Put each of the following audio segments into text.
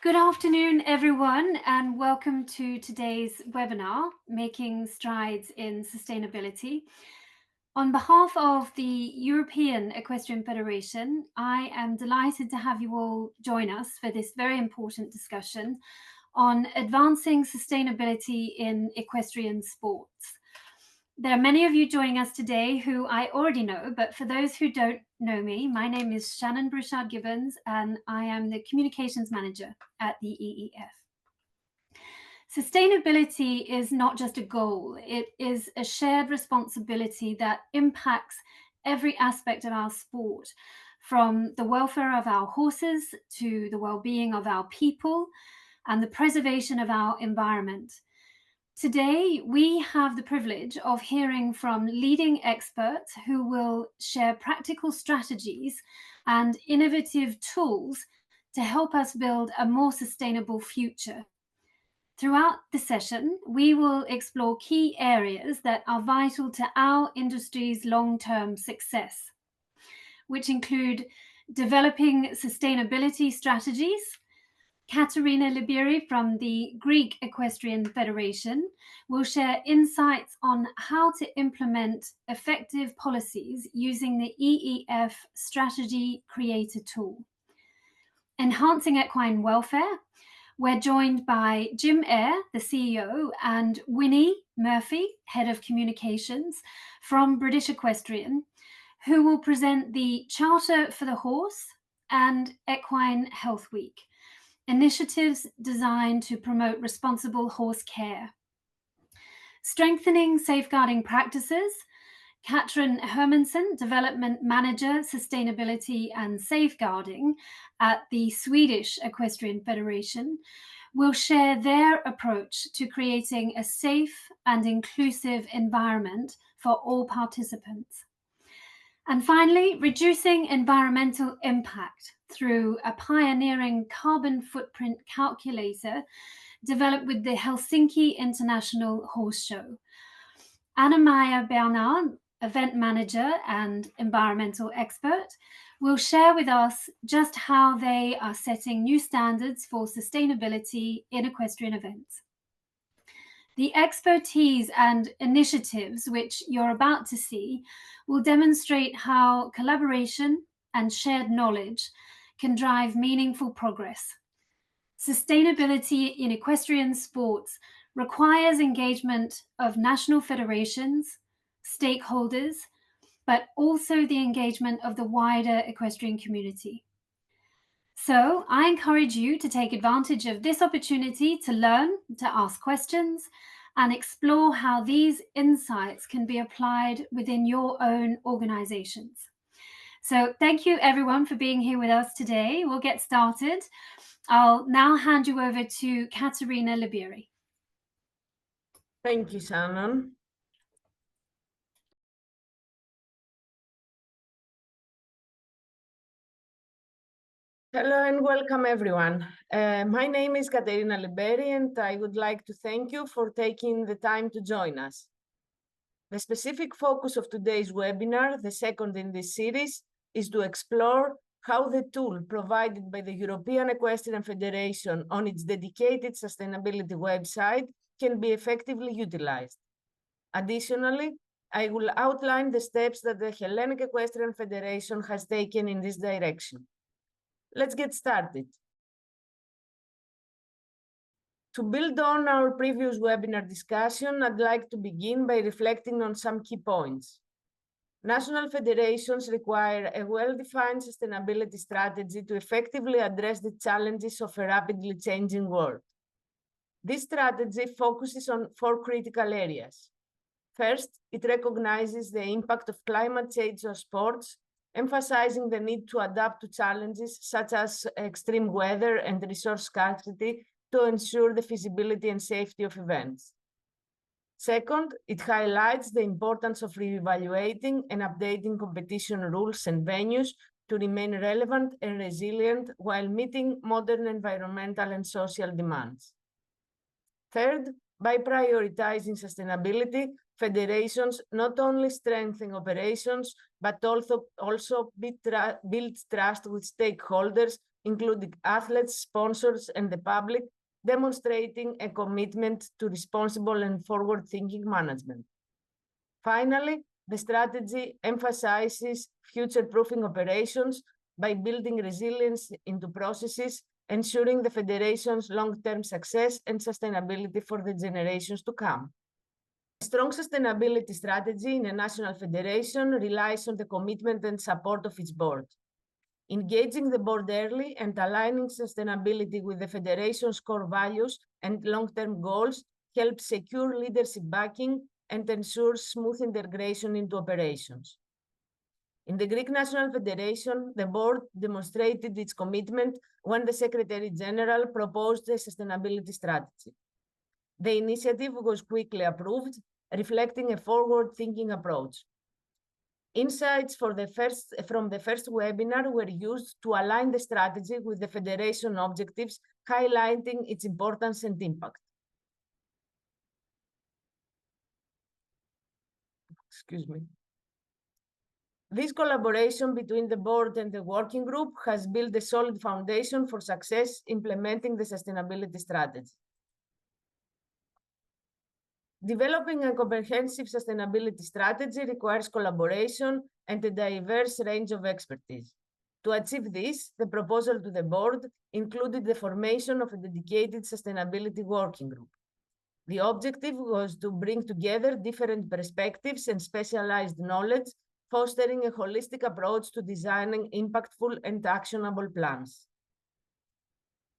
Good afternoon, everyone, and welcome to today's webinar, Making Strides in Sustainability. On behalf of the European Equestrian Federation, I am delighted to have you all join us for this very important discussion on advancing sustainability in equestrian sports. There are many of you joining us today who I already know, but for those who don't know me, my name is Shannon Bouchard-Gibbons, and I am the Communications Manager at the EEF. Sustainability is not just a goal, it is a shared responsibility that impacts every aspect of our sport, from the welfare of our horses to the well-being of our people and the preservation of our environment. Today, we have the privilege of hearing from leading experts who will share practical strategies and innovative tools to help us build a more sustainable future. Throughout the session, we will explore key areas that are vital to our industry's long-term success, which include developing sustainability strategies. Katerina Liberi from the Greek Equestrian Federation will share insights on how to implement effective policies using the EEF Strategy Creator Tool. Enhancing equine welfare, we're joined by Jim Eyre, the CEO, and Winnie Murphy, Head of Communications from British Equestrian, who will present the Charter for the Horse and Equine Health Week, initiatives designed to promote responsible horse care. Strengthening safeguarding practices, Catrine Hermansen, Development Manager, Sustainability and Safeguarding at the Swedish Equestrian Federation, will share their approach to creating a safe and inclusive environment for all participants. And finally, reducing environmental impact through a pioneering carbon footprint calculator developed with the Helsinki International Horse Show. Anna-Maija Bernard, event manager and environmental expert, will share with us just how they are setting new standards for sustainability in equestrian events. The expertise and initiatives which you're about to see will demonstrate how collaboration and shared knowledge can drive meaningful progress. Sustainability in equestrian sports requires engagement of national federations, stakeholders, but also the engagement of the wider equestrian community. So I encourage you to take advantage of this opportunity to learn, to ask questions, and explore how these insights can be applied within your own organizations. So thank you everyone for being here with us today. We'll get started. I'll now hand you over to Katerina Liberi. Thank you, Shannon. Hello and welcome everyone. My name is Katerina Liberi and I would like to thank you for taking the time to join us. The specific focus of today's webinar, the second in this series, is to explore how the tool provided by the European Equestrian Federation on its dedicated sustainability website can be effectively utilized. Additionally, I will outline the steps that the Hellenic Equestrian Federation has taken in this direction. Let's get started. To build on our previous webinar discussion, I'd like to begin by reflecting on some key points. National federations require a well-defined sustainability strategy to effectively address the challenges of a rapidly changing world. This strategy focuses on 4 critical areas. First, it recognizes the impact of climate change on sports, emphasizing the need to adapt to challenges such as extreme weather and resource scarcity to ensure the feasibility and safety of events. Second, it highlights the importance of reevaluating and updating competition rules and venues to remain relevant and resilient while meeting modern environmental and social demands. Third, by prioritizing sustainability, federations not only strengthen operations, but also build trust with stakeholders including athletes, sponsors, and the public, demonstrating a commitment to responsible and forward-thinking management. Finally, the strategy emphasizes future-proofing operations by building resilience into processes, ensuring the Federation's long-term success and sustainability for the generations to come. A strong sustainability strategy in a national federation relies on the commitment and support of its board. Engaging the board early and aligning sustainability with the Federation's core values and long-term goals helps secure leadership backing and ensures smooth integration into operations. In the Greek National Federation, the board demonstrated its commitment when the Secretary General proposed a sustainability strategy. The initiative was quickly approved, reflecting a forward-thinking approach. Insights from the first webinar were used to align the strategy with the Federation objectives, highlighting its importance and impact. Excuse me. This collaboration between the board and the working group has built a solid foundation for success implementing the sustainability strategy. Developing a comprehensive sustainability strategy requires collaboration and a diverse range of expertise. To achieve this, the proposal to the board included the formation of a dedicated sustainability working group. The objective was to bring together different perspectives and specialized knowledge, fostering a holistic approach to designing impactful and actionable plans.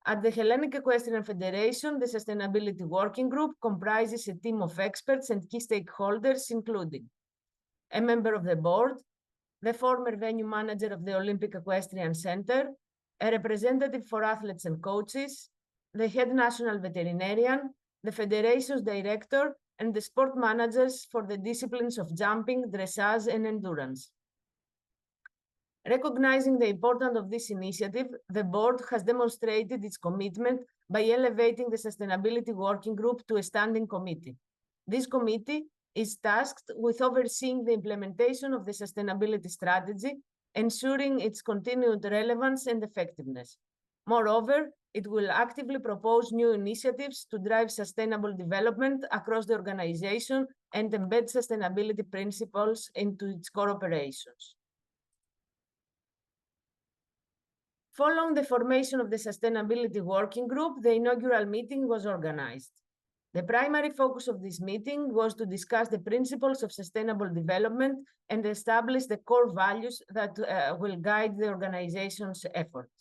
At the Hellenic Equestrian Federation, the Sustainability Working Group comprises a team of experts and key stakeholders, including a member of the board, the former venue manager of the Olympic Equestrian Center, a representative for athletes and coaches, the head national veterinarian, the federation's director, and the sport managers for the disciplines of jumping, dressage, and endurance. Recognizing the importance of this initiative, the board has demonstrated its commitment by elevating the Sustainability Working Group to a standing committee. This committee is tasked with overseeing the implementation of the sustainability strategy, ensuring its continued relevance and effectiveness. Moreover, it will actively propose new initiatives to drive sustainable development across the organization and embed sustainability principles into its core operations. Following the formation of the Sustainability Working Group, the inaugural meeting was organized. The primary focus of this meeting was to discuss the principles of sustainable development and establish the core values that will guide the organization's efforts.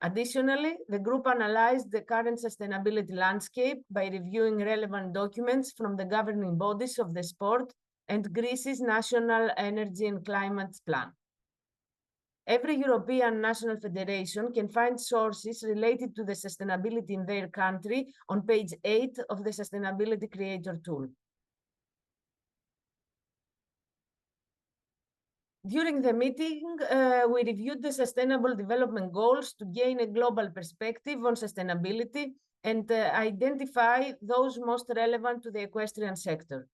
Additionally, the group analyzed the current sustainability landscape by reviewing relevant documents from the governing bodies of the sport and Greece's National Energy and Climate Plan. Every European national federation can find sources related to the sustainability in their country on page 8 of the Sustainability Creator Tool. During the meeting, we reviewed the Sustainable Development Goals to gain a global perspective on sustainability and identify those most relevant to the equestrian sector.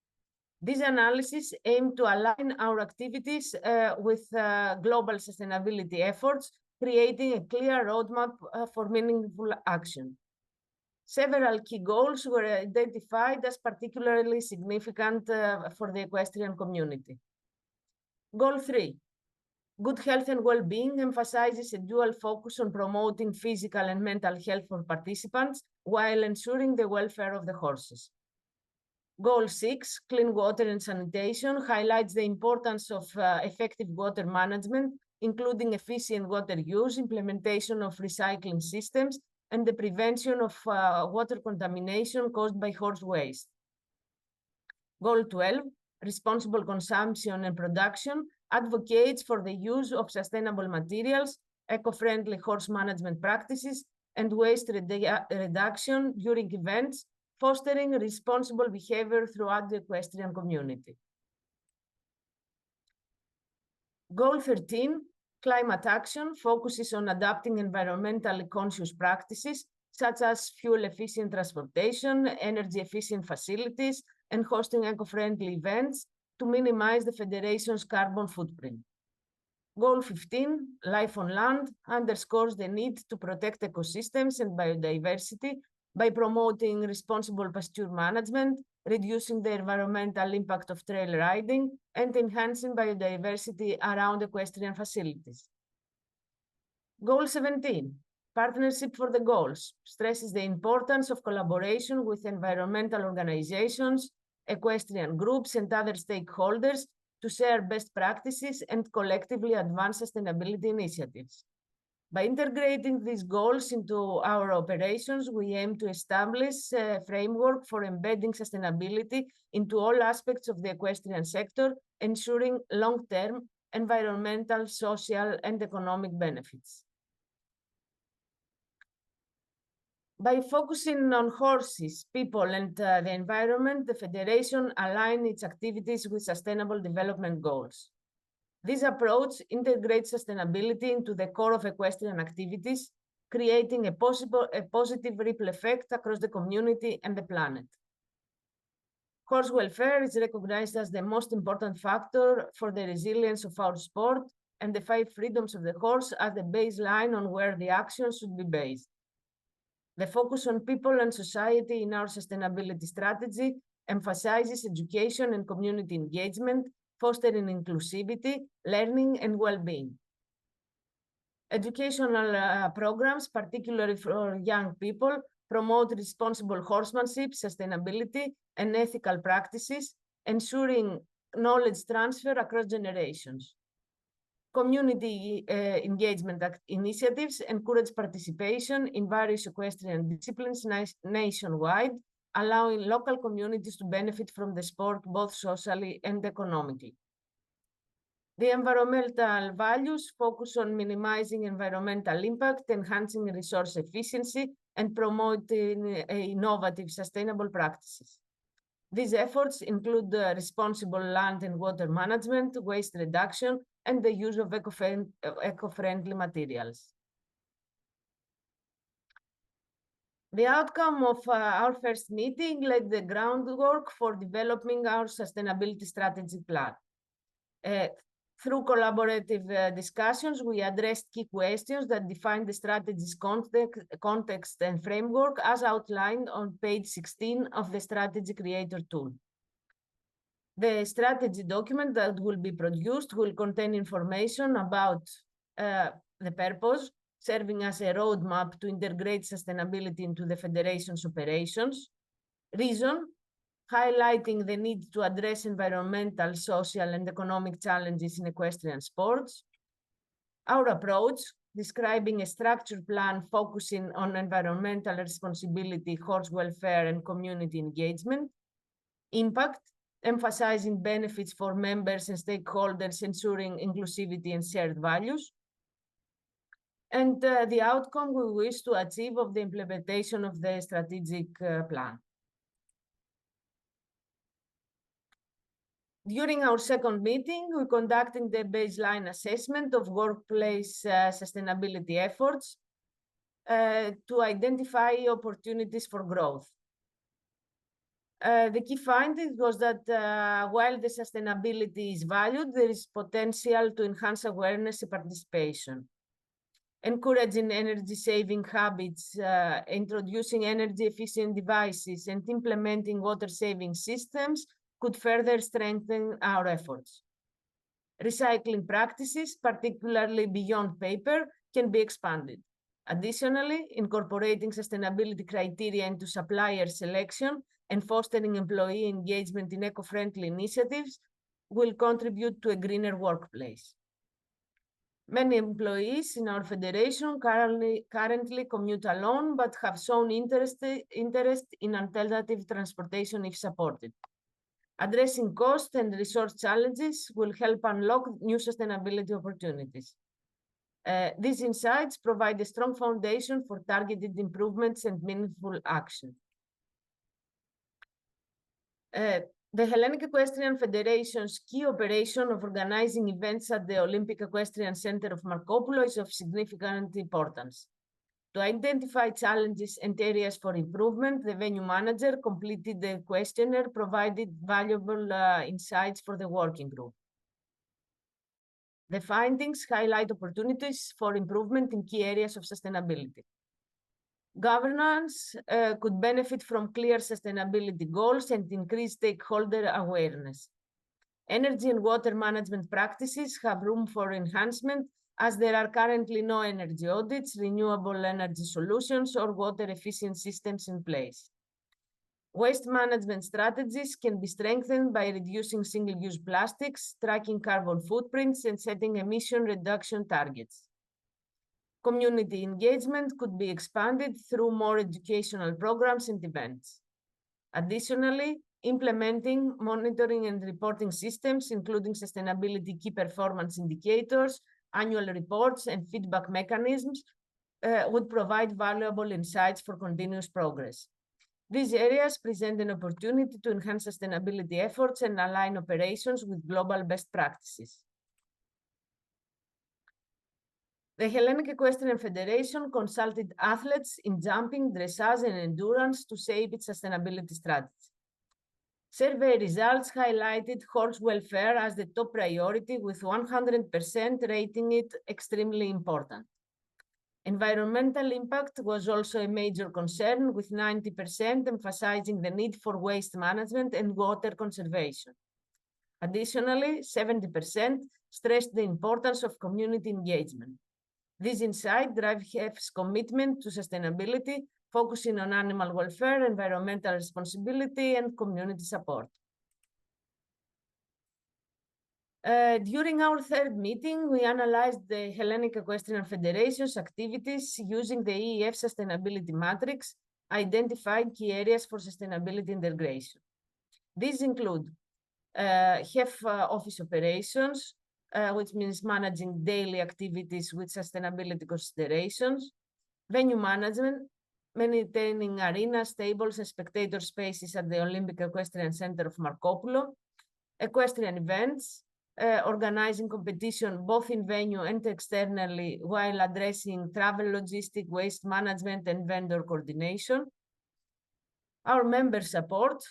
This analysis aimed to align our activities with global sustainability efforts, creating a clear roadmap for meaningful action. Several key goals were identified as particularly significant for the equestrian community. Goal 3, good health and well-being, emphasizes a dual focus on promoting physical and mental health for participants while ensuring the welfare of the horses. Goal 6, clean water and sanitation, highlights the importance of effective water management, including efficient water use, implementation of recycling systems, and the prevention of water contamination caused by horse waste. Goal 12, responsible consumption and production, advocates for the use of sustainable materials, eco-friendly horse management practices, and waste reduction during events, fostering responsible behavior throughout the equestrian community. Goal 13, climate action, focuses on adapting environmentally conscious practices, such as fuel-efficient transportation, energy-efficient facilities, and hosting eco-friendly events to minimize the Federation's carbon footprint. Goal 15, Life on Land, underscores the need to protect ecosystems and biodiversity by promoting responsible pasture management, reducing the environmental impact of trail riding, and enhancing biodiversity around equestrian facilities. Goal 17, Partnership for the Goals, stresses the importance of collaboration with environmental organizations, equestrian groups, and other stakeholders to share best practices and collectively advance sustainability initiatives. By integrating these goals into our operations, we aim to establish a framework for embedding sustainability into all aspects of the equestrian sector, ensuring long-term environmental, social, and economic benefits. By focusing on horses, people, and the environment, the Federation aligns its activities with Sustainable Development Goals. This approach integrates sustainability into the core of equestrian activities, creating a positive ripple effect across the community and the planet. Horse welfare is recognized as the most important factor for the resilience of our sport, and the 5 freedoms of the horse are the baseline on where the action should be based. The focus on people and society in our sustainability strategy emphasizes education and community engagement, fostering inclusivity, learning, and well-being. Educational programs, particularly for young people, promote responsible horsemanship, sustainability, and ethical practices, ensuring knowledge transfer across generations. Community engagement initiatives encourage participation in various equestrian disciplines nationwide, allowing local communities to benefit from the sport both socially and economically. The environmental values focus on minimizing environmental impact, enhancing resource efficiency, and promoting innovative, sustainable practices. These efforts include responsible land and water management, waste reduction, and the use of eco-friendly materials. The outcome of our first meeting laid the groundwork for developing our sustainability strategy plan. Through collaborative discussions, we addressed key questions that define the strategy's context and framework as outlined on page 16 of the Strategy Creator Tool. The strategy document that will be produced will contain information about the purpose, serving as a roadmap to integrate sustainability into the Federation's operations, reason, highlighting the need to address environmental, social, and economic challenges in equestrian sports, our approach, describing a structured plan focusing on environmental responsibility, horse welfare, and community engagement, impact, emphasizing benefits for members and stakeholders, ensuring inclusivity and shared values, and the outcome we wish to achieve of the implementation of the strategic plan. During our second meeting, we conducted the baseline assessment of workplace sustainability efforts to identify opportunities for growth. The key finding was that while the sustainability is valued, there is potential to enhance awareness and participation. Encouraging energy-saving habits, introducing energy-efficient devices, and implementing water-saving systems could further strengthen our efforts. Recycling practices, particularly beyond paper, can be expanded. Additionally, incorporating sustainability criteria into supplier selection and fostering employee engagement in eco-friendly initiatives will contribute to a greener workplace. Many employees in our federation currently commute alone, but have shown interest in alternative transportation if supported. Addressing cost and resource challenges will help unlock new sustainability opportunities. These insights provide a strong foundation for targeted improvements and meaningful action. The Hellenic Equestrian Federation's key operation of organizing events at the Olympic Equestrian Center of Markopoulou is of significant importance. To identify challenges and areas for improvement, the venue manager completed the questionnaire, provided valuable insights for the working group. The findings highlight opportunities for improvement in key areas of sustainability. Governance could benefit from clear sustainability goals and increase stakeholder awareness. Energy and water management practices have room for enhancement, as there are currently no energy audits, renewable energy solutions, or water efficient systems in place. Waste management strategies can be strengthened by reducing single-use plastics, tracking carbon footprints, and setting emission reduction targets. Community engagement could be expanded through more educational programs and events. Additionally, implementing monitoring and reporting systems, including sustainability key performance indicators, annual reports, and feedback mechanisms, would provide valuable insights for continuous progress. These areas present an opportunity to enhance sustainability efforts and align operations with global best practices. The Hellenic Equestrian Federation consulted athletes in jumping, dressage, and endurance to shape its sustainability strategy. Survey results highlighted horse welfare as the top priority, with 100% rating it extremely important. Environmental impact was also a major concern, with 90% emphasizing the need for waste management and water conservation. Additionally, 70% stressed the importance of community engagement. This insight drives HEF's commitment to sustainability, focusing on animal welfare, environmental responsibility, and community support. During our third meeting, we analyzed the Hellenic Equestrian Federation's activities using the EEF Sustainability Matrix, identifying key areas for sustainability integration. These include HEF office operations, which means managing daily activities with sustainability considerations, venue management, maintaining arenas, stables, and spectator spaces at the Olympic Equestrian Center of Markopoulou, equestrian events, organizing competition both in venue and externally while addressing travel logistic, waste management, and vendor coordination. Our member support,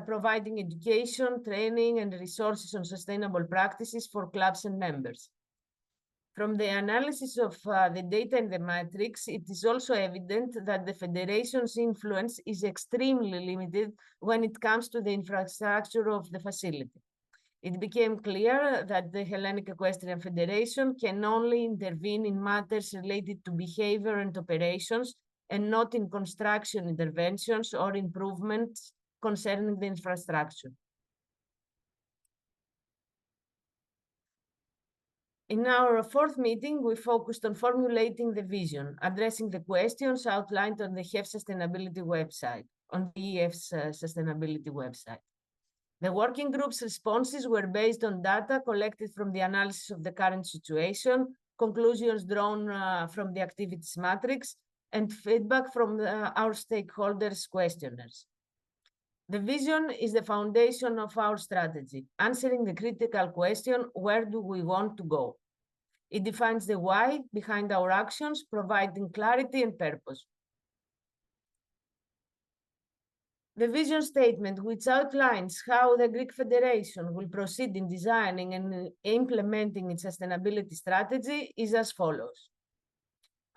providing education, training, and resources on sustainable practices for clubs and members. From the analysis of the data in the matrix, it is also evident that the Federation's influence is extremely limited when it comes to the infrastructure of the facility. It became clear that the Hellenic Equestrian Federation can only intervene in matters related to behavior and operations, and not in construction interventions or improvements concerning the infrastructure. In our fourth meeting, we focused on formulating the vision, addressing the questions outlined on the HEF sustainability website, on the EEF's sustainability website. The working group's responses were based on data collected from the analysis of the current situation, conclusions drawn from the activities matrix, and feedback from our stakeholders' questionnaires. The vision is the foundation of our strategy, answering the critical question, where do we want to go? It defines the why behind our actions, providing clarity and purpose. The vision statement, which outlines how the Greek Federation will proceed in designing and implementing its sustainability strategy, is as follows.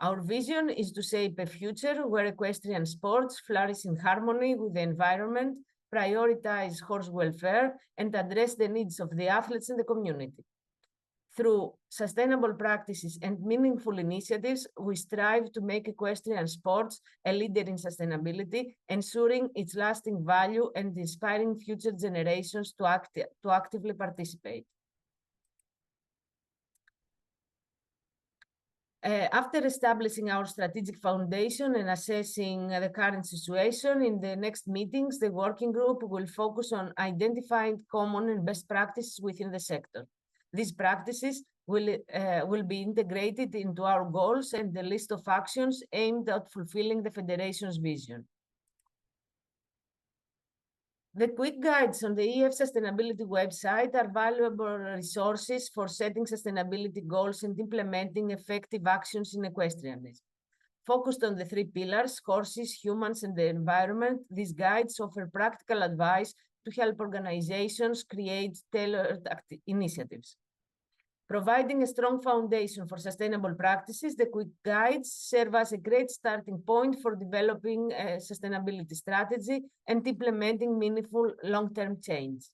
Our vision is to shape a future where equestrian sports flourish in harmony with the environment, prioritize horse welfare, and address the needs of the athletes and the community. Through sustainable practices and meaningful initiatives, we strive to make equestrian sports a leader in sustainability, ensuring its lasting value and inspiring future generations to actively participate. After establishing our strategic foundation and assessing the current situation, in the next meetings, the working group will focus on identifying common and best practices within the sector. These practices will be integrated into our goals and the list of actions aimed at fulfilling the Federation's vision. The quick guides on the EEF sustainability website are valuable resources for setting sustainability goals and implementing effective actions in equestrianism. Focused on the three pillars, horses, humans, and the environment, these guides offer practical advice to help organizations create tailored initiatives. Providing a strong foundation for sustainable practices, the quick guides serve as a great starting point for developing a sustainability strategy and implementing meaningful long-term change.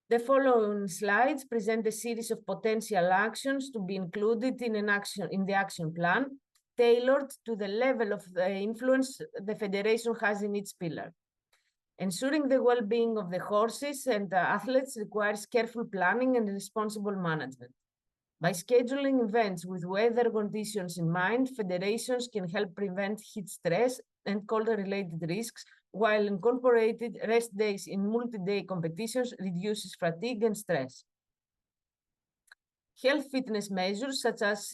The following slides present a series of potential actions to be included in the action plan, tailored to the level of influence the Federation has in each pillar. Ensuring the well-being of the horses and the athletes requires careful planning and responsible management. By scheduling events with weather conditions in mind, federations can help prevent heat stress and cold-related risks, while incorporated rest days in multi-day competitions reduces fatigue and stress. Health fitness measures such as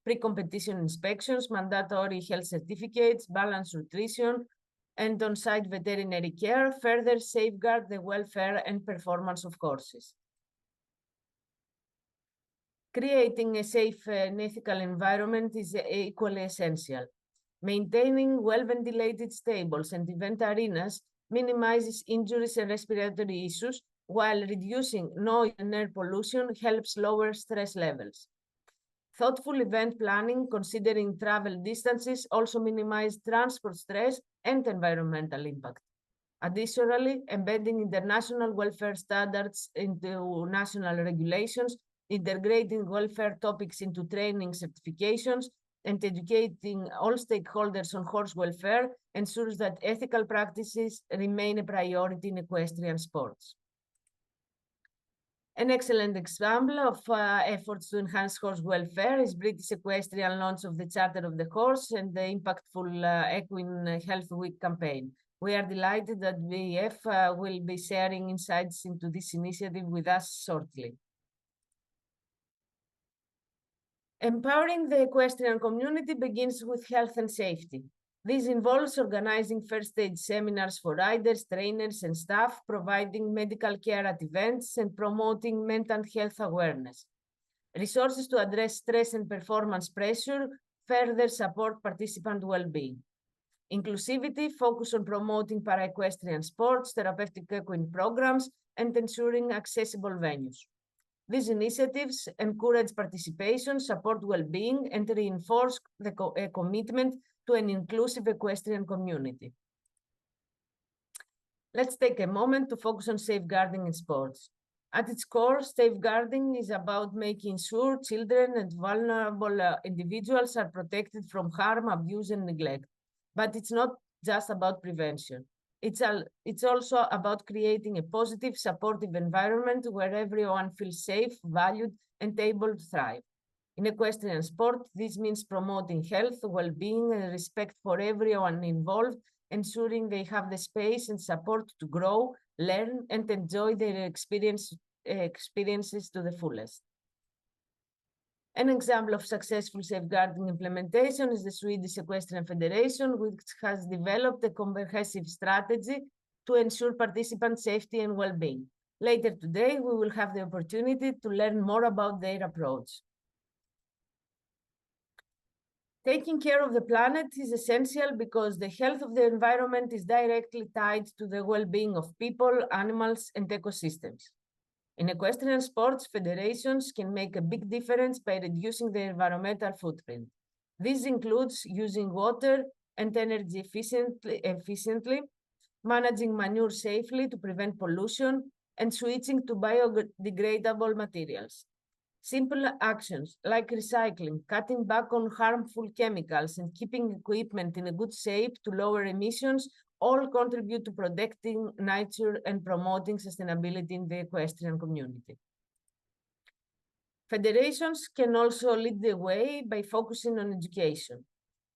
pre-competition inspections, mandatory health certificates, balanced nutrition, and on-site veterinary care further safeguard the welfare and performance of horses. Creating a safe and ethical environment is equally essential. Maintaining well-ventilated stables and event arenas minimizes injuries and respiratory issues, while reducing noise and air pollution helps lower stress levels. Thoughtful event planning, considering travel distances, also minimizes transport stress and environmental impact. Additionally, embedding international welfare standards into national regulations, integrating welfare topics into training certifications, and educating all stakeholders on horse welfare ensures that ethical practices remain a priority in equestrian sports. An excellent example of efforts to enhance horse welfare is British Equestrian launch of the Charter of the Horse and the impactful Equine Health Week campaign. We are delighted that the EEF will be sharing insights into this initiative with us shortly. Empowering the equestrian community begins with health and safety. This involves organizing first aid seminars for riders, trainers, and staff, providing medical care at events, and promoting mental health awareness. Resources to address stress and performance pressure further support participant well-being. Inclusivity focus on promoting para-equestrian sports, therapeutic equine programs, and ensuring accessible venues. These initiatives encourage participation, support well-being, and reinforce the commitment to an inclusive equestrian community. Let's take a moment to focus on safeguarding in sports. At its core, safeguarding is about making sure children and vulnerable individuals are protected from harm, abuse, and neglect. But it's not just about prevention. It's also about creating a positive, supportive environment where everyone feels safe, valued, and able to thrive. In equestrian sport, this means promoting health, well-being, and respect for everyone involved, ensuring they have the space and support to grow, learn, and enjoy their experiences to the fullest. An example of successful safeguarding implementation is the Swedish Equestrian Federation, which has developed a comprehensive strategy to ensure participant safety and well-being. Later today, we will have the opportunity to learn more about their approach. Taking care of the planet is essential because the health of the environment is directly tied to the well-being of people, animals, and ecosystems. In equestrian sports, federations can make a big difference by reducing their environmental footprint. This includes using water and energy efficiently, managing manure safely to prevent pollution, and switching to biodegradable materials. Simple actions like recycling, cutting back on harmful chemicals, and keeping equipment in a good shape to lower emissions all contribute to protecting nature and promoting sustainability in the equestrian community. Federations can also lead the way by focusing on education.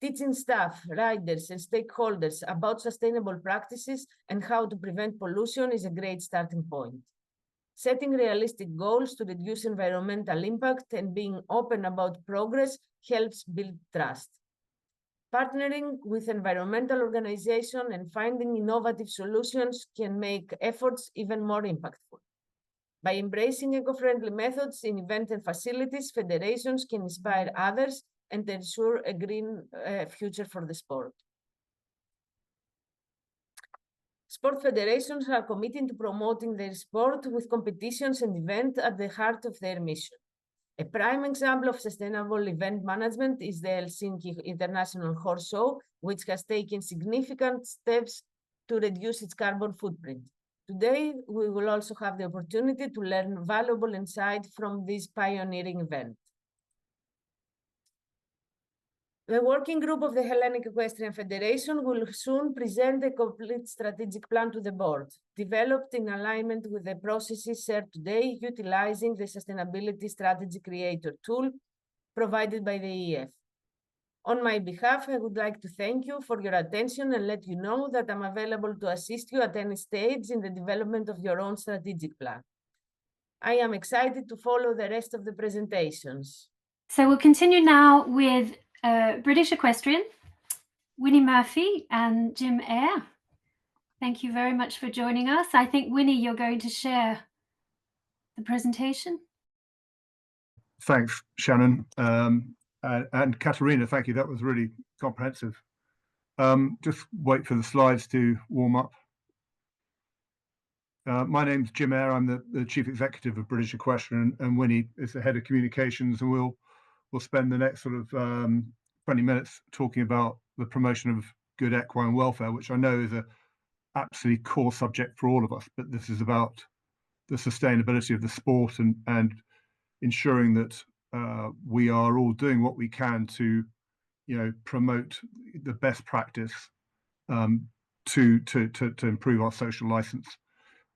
Teaching staff, riders, and stakeholders about sustainable practices and how to prevent pollution is a great starting point. Setting realistic goals to reduce environmental impact and being open about progress helps build trust. Partnering with environmental organizations and finding innovative solutions can make efforts even more impactful. By embracing eco-friendly methods in events and facilities, federations can inspire others and ensure a green future for the sport. Sport federations are committed to promoting their sport with competitions and events at the heart of their mission. A prime example of sustainable event management is the Helsinki International Horse Show, which has taken significant steps to reduce its carbon footprint. Today, we will also have the opportunity to learn valuable insight from this pioneering event. The working group of the Hellenic Equestrian Federation will soon present a complete strategic plan to the board, developed in alignment with the processes shared today, utilizing the Sustainability Strategy Creator Tool provided by the EEF. On my behalf, I would like to thank you for your attention and let you know that I'm available to assist you at any stage in the development of your own strategic plan. I am excited to follow the rest of the presentations. So we'll continue now with British Equestrian, Winnie Murphy and Jim Eyre. Thank you very much for joining us. I think, Winnie, you're going to share the presentation. Thanks, Shannon. And Katerina, thank you. That was really comprehensive. Just wait for the slides to warm up. My name's Jim Eyre. I'm the Chief Executive of British Equestrian, and Winnie is the Head of Communications, and we'll spend the next sort of 20 minutes talking about the promotion of good equine welfare, which I know is a absolutely core subject for all of us, but this is about the sustainability of the sport and ensuring that we are all doing what we can to, promote the best practice to improve our social license.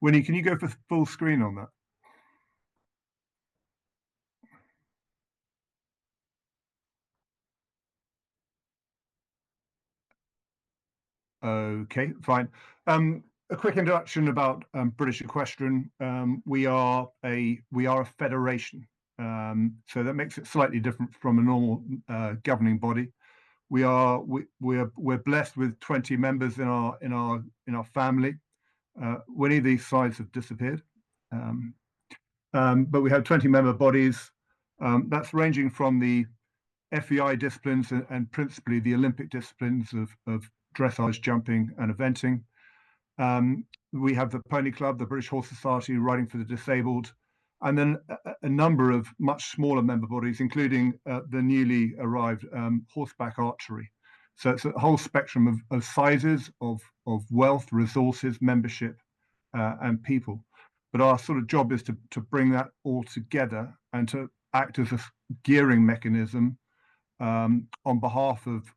Winnie, can you go for full screen on that? Okay, fine. A quick introduction about British Equestrian. We are a federation, so that makes it slightly different from a normal governing body. We're blessed with 20 members in our family. Winnie, these slides have disappeared, but we have 20 member bodies. That's ranging from the FEI disciplines and principally the Olympic disciplines of dressage, jumping, and eventing. We have the Pony Club, the British Horse Society, Riding for the Disabled, and then a number of much smaller member bodies, including the newly arrived horseback archery. So it's a whole spectrum of sizes, of wealth, resources, membership, and people. But our sort of job is to bring that all together and to act as a gearing mechanism on behalf of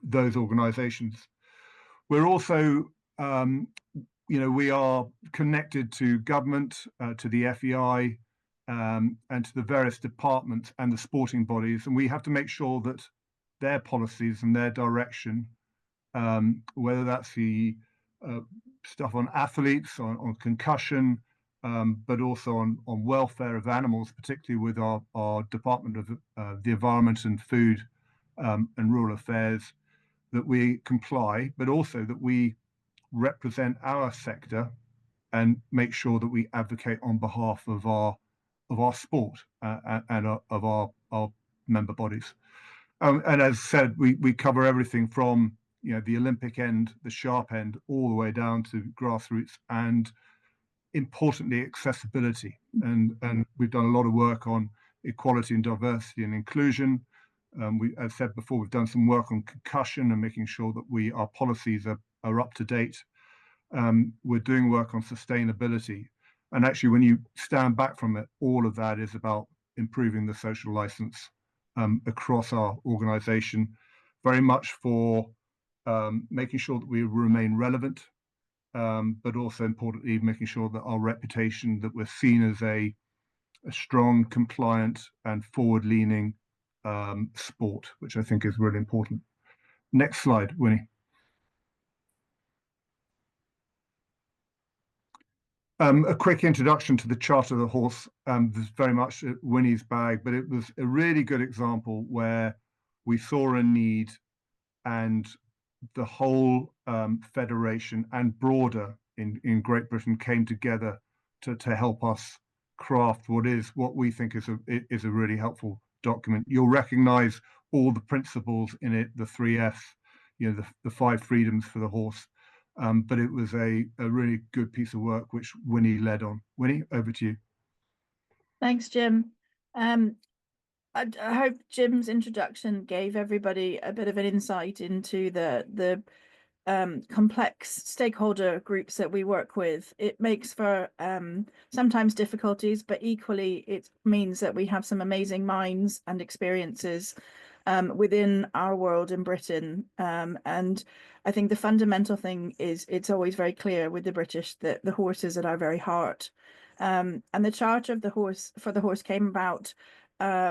those organizations. We're also, we are connected to government, to the FEI, and to the various departments and the sporting bodies, and we have to make sure that their policies and their direction, whether that's the stuff on athletes, on concussion, but also on welfare of animals, particularly with our Department of the Environment and Food and Rural Affairs, that we comply, but also that we represent our sector and make sure that we advocate on behalf of our sport and of our member bodies. And as said, we cover everything from the Olympic end, the sharp end, all the way down to grassroots and importantly accessibility. And we've done a lot of work on equality and diversity and inclusion. As said before, we've done some work on concussion and making sure that our policies are up to date. We're doing work on sustainability. And actually, when you stand back from it, all of that is about improving the social license across our organization, very much for making sure that we remain relevant, but also importantly, making sure that our reputation, that we're seen as a strong, compliant and forward-leaning sport, which I think is really important. Next slide, Winnie. A quick introduction to the Charter of the Horse. This is very much Winnie's bag, but it was a really good example where we saw a need and the whole federation and broader in Great Britain came together to help us craft what we think is a really helpful document. You'll recognize all the principles in it, the 3 F's, the 5 freedoms for the horse. but it was a really good piece of work which Winnie led on. Winnie, over to you. Thanks, Jim. I hope Jim's introduction gave everybody a bit of an insight into the complex stakeholder groups that we work with. It makes for sometimes difficulties, but equally it means that we have some amazing minds and experiences within our world in Britain. And I think the fundamental thing is it's always very clear with the British that the horse is at our very heart. And the Charter of the Horse for the Horse came about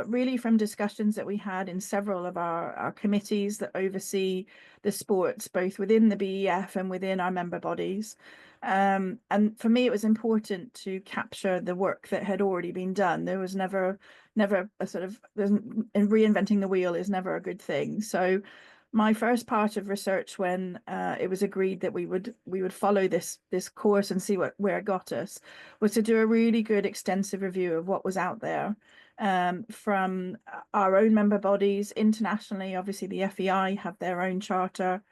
really from discussions that we had in several of our committees that oversee the sports, both within the BEF and within our member bodies. And for me, it was important to capture the work that had already been done. There was never a sort of, reinventing the wheel is never a good thing. So my first part of research, when it was agreed that we would follow this course and see where it got us, was to do a really good extensive review of what was out there from our own member bodies internationally. Obviously, the FEI have their own charter,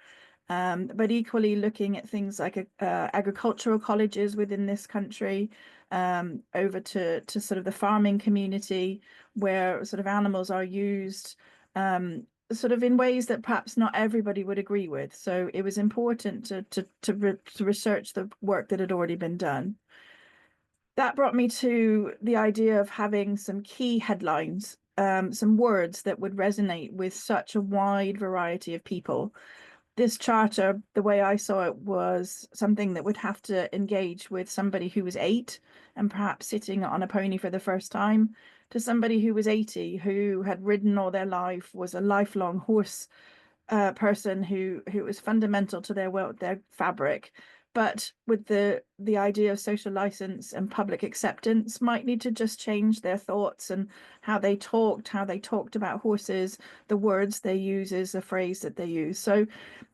but equally looking at things like agricultural colleges within this country, over to sort of the farming community, where sort of animals are used sort of in ways that perhaps not everybody would agree with. So it was important to research the work that had already been done. That brought me to the idea of having some key headlines, some words that would resonate with such a wide variety of people. This charter, the way I saw it, was something that would have to engage with somebody who was 8 and perhaps sitting on a pony for the first time, to somebody who was 80, who had ridden all their life, was a lifelong horse person who was fundamental to their fabric, but with the idea of social license and public acceptance might need to just change their thoughts and how they talked about horses, the words they use is a phrase that they use. So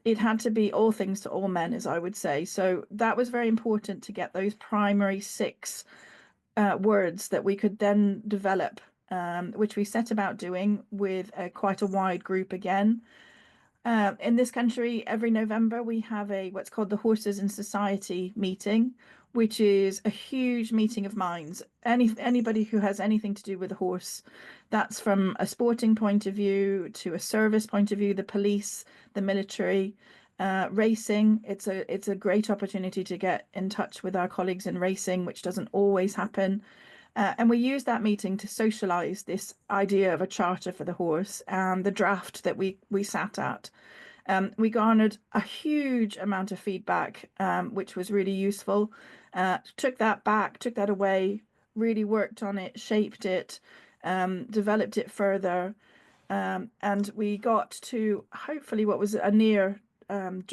it had to be all things to all men, as I would say. So that was very important to get those primary 6 words that we could then develop, which we set about doing with quite a wide group again. In this country, every November, we have what's called the Horses in Society meeting, which is a huge meeting of minds. Anybody who has anything to do with a horse, that's from a sporting point of view to a service point of view, the police, the military, racing. It's a great opportunity to get in touch with our colleagues in racing, which doesn't always happen. And we used that meeting to socialize this idea of a charter for the horse and the draft that we sat at. We garnered a huge amount of feedback, which was really useful. Took that away, really worked on it, shaped it, developed it further. And we got to hopefully what was a near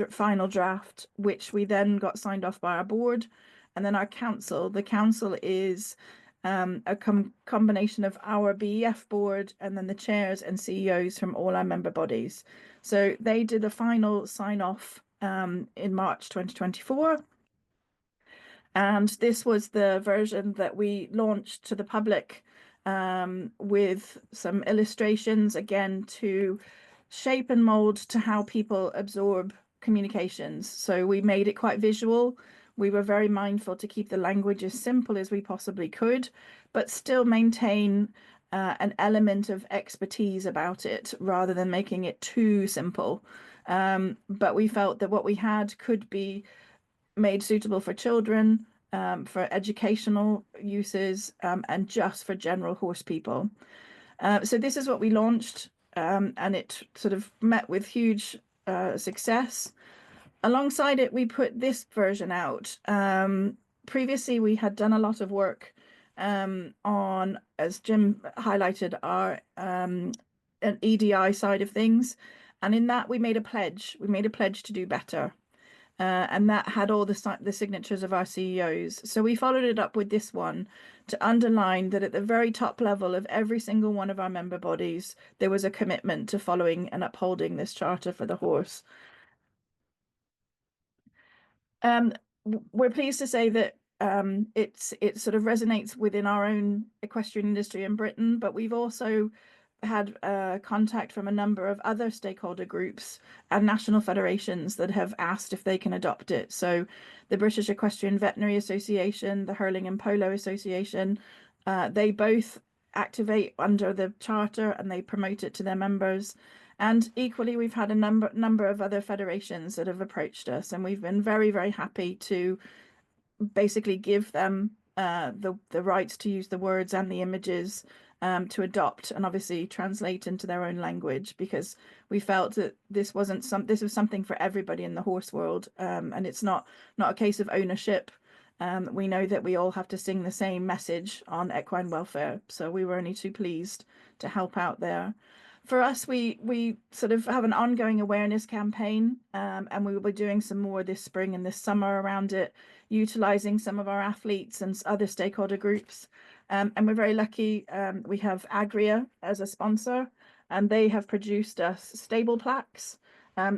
final draft, which we then got signed off by our board and then our council. The council is a combination of our BEF board and then the chairs and CEOs from all our member bodies. So they did a final sign off in March 2024. And this was the version that we launched to the public with some illustrations, again, to shape and mold to how people absorb communications. So we made it quite visual. We were very mindful to keep the language as simple as we possibly could, but still maintain an element of expertise about it rather than making it too simple. But we felt that what we had could be made suitable for children, for educational uses, and just for general horse people. So this is what we launched, and it sort of met with huge success. Alongside it, we put this version out. Previously, we had done a lot of work on, as Jim highlighted, our an EDI side of things. And in that, we made a pledge. We made a pledge to do better. And that had all the signatures of our CEOs. So we followed it up with this one to underline that at the very top level of every single one of our member bodies, there was a commitment to following and upholding this charter for the horse. We're pleased to say that it sort of resonates within our own equestrian industry in Britain, but we've also had contact from a number of other stakeholder groups and national federations that have asked if they can adopt it. So the British Equestrian Veterinary Association, the Hurling and Polo Association, they both activate under the charter and they promote it to their members. And equally, we've had a number of other federations that have approached us, and we've been very, very happy to basically give them the rights to use the words and the images to adopt and obviously translate into their own language, because we felt that this was something for everybody in the horse world, and it's not a case of ownership. We know that we all have to sing the same message on equine welfare, so we were only too pleased to help out there. For us, we sort of have an ongoing awareness campaign, and we will be doing some more this spring and this summer around it, utilizing some of our athletes and other stakeholder groups. And we're very lucky. We have Agria as a sponsor, and they have produced us stable plaques,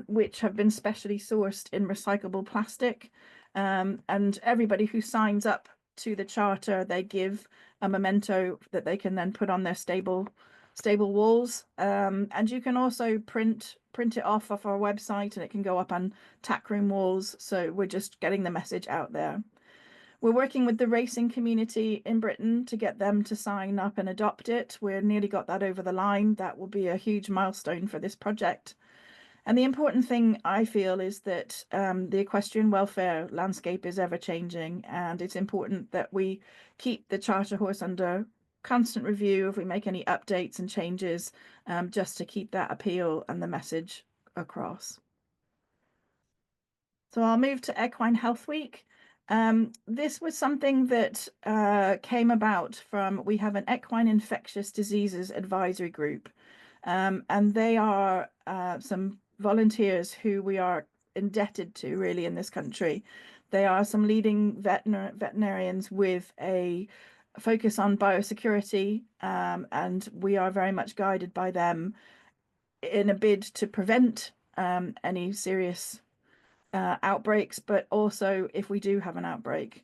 which have been specially sourced in recyclable plastic. And everybody who signs up to the charter, they give a memento that they can then put on their stable walls. And you can also print it off our website, and it can go up on tackroom walls. So we're just getting the message out there. We're working with the racing community in Britain to get them to sign up and adopt it. We're nearly got that over the line. That will be a huge milestone for this project. And the important thing, I feel, is that the equestrian welfare landscape is ever changing, and it's important that we keep the charter horse under constant review if we make any updates and changes, just to keep that appeal and the message across. So I'll move to Equine Health Week. This was something that came about from, we have an equine infectious diseases advisory group, and they are some volunteers who we are indebted to really in this country. They are some leading veterinarians with a focus on biosecurity, and we are very much guided by them in a bid to prevent any serious outbreaks, but also if we do have an outbreak.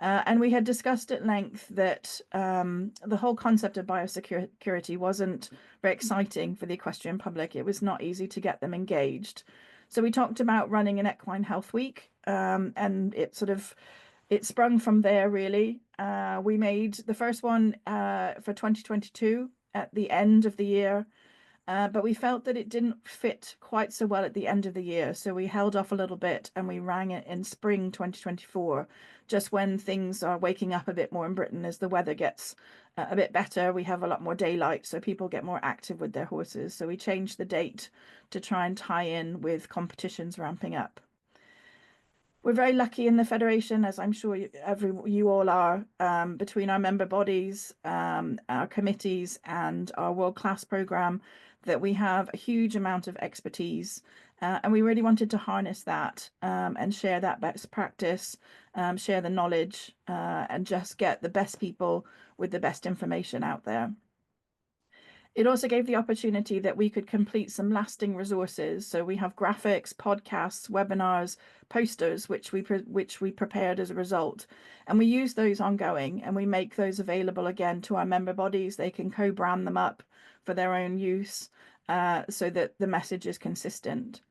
And we had discussed at length that the whole concept of biosecurity wasn't very exciting for the equestrian public. It was not easy to get them engaged. So we talked about running an Equine Health Week, and it sprung from there, really. We made the first one for 2022 at the end of the year, but we felt that it didn't fit quite so well at the end of the year. So we held off a little bit and we rang it in spring 2024, just when things are waking up a bit more in Britain as the weather gets a bit better. We have a lot more daylight, so people get more active with their horses. So we changed the date to try and tie in with competitions ramping up. We're very lucky in the Federation, as I'm sure you all are, between our member bodies, our committees and our world-class programme, that we have a huge amount of expertise, and we really wanted to harness that and share that best practice, share the knowledge, and just get the best people with the best information out there. It also gave the opportunity that we could complete some lasting resources. So we have graphics, podcasts, webinars, posters, which we prepared as a result. And we use those ongoing, and we make those available again to our member bodies. They can co-brand them up for their own use, so that the message is consistent.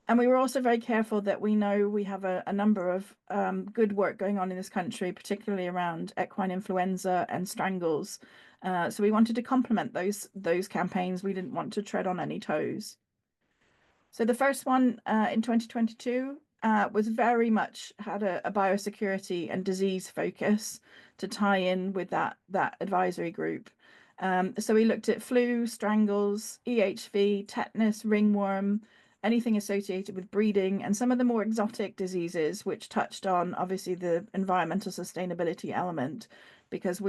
And we were also very careful that we know we have a number of good work going on in this country, particularly around equine influenza and strangles. So we wanted to complement those campaigns. We didn't want to tread on any toes. So the first one in 2022 was very much had a biosecurity and disease focus to tie in with that advisory group. So we looked at flu, strangles, EHV, tetanus, ringworm, anything associated with breeding, and some of the more exotic diseases, which touched on obviously the environmental sustainability element, because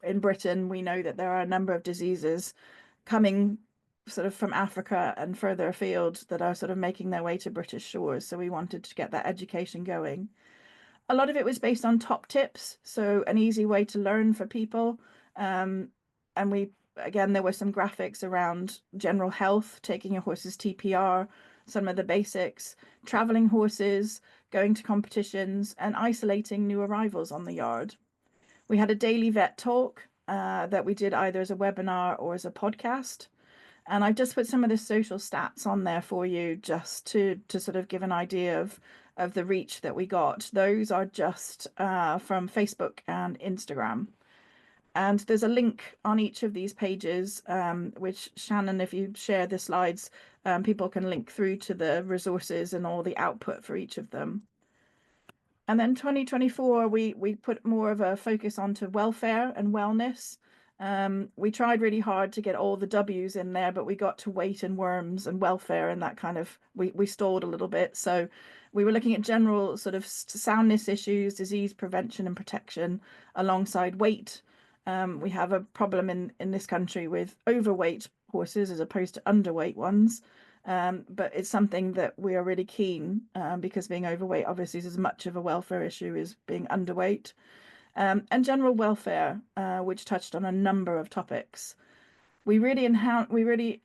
in Britain, we know that there are a number of diseases coming sort of from Africa and further afield that are sort of making their way to British shores. So we wanted to get that education going. A lot of it was based on top tips, so an easy way to learn for people. And there were some graphics around general health, taking your horse's TPR, some of the basics, traveling horses, going to competitions, and isolating new arrivals on the yard. We had a daily vet talk, that we did either as a webinar or as a podcast. And I've just put some of the social stats on there for you, just to sort of give an idea of the reach that we got. Those are just from Facebook and Instagram. And there's a link on each of these pages, which Shannon, if you share the slides, people can link through to the resources and all the output for each of them. And then 2024, we put more of a focus onto welfare and wellness. We tried really hard to get all the W's in there, but we got to weight and worms and welfare, and that kind of, we stalled a little bit. So we were looking at general sort of soundness issues, disease prevention and protection alongside weight. We have a problem in this country with overweight horses as opposed to underweight ones. But it's something that we are really keen, because being overweight obviously is as much of a welfare issue as being underweight. And general welfare, which touched on a number of topics. We really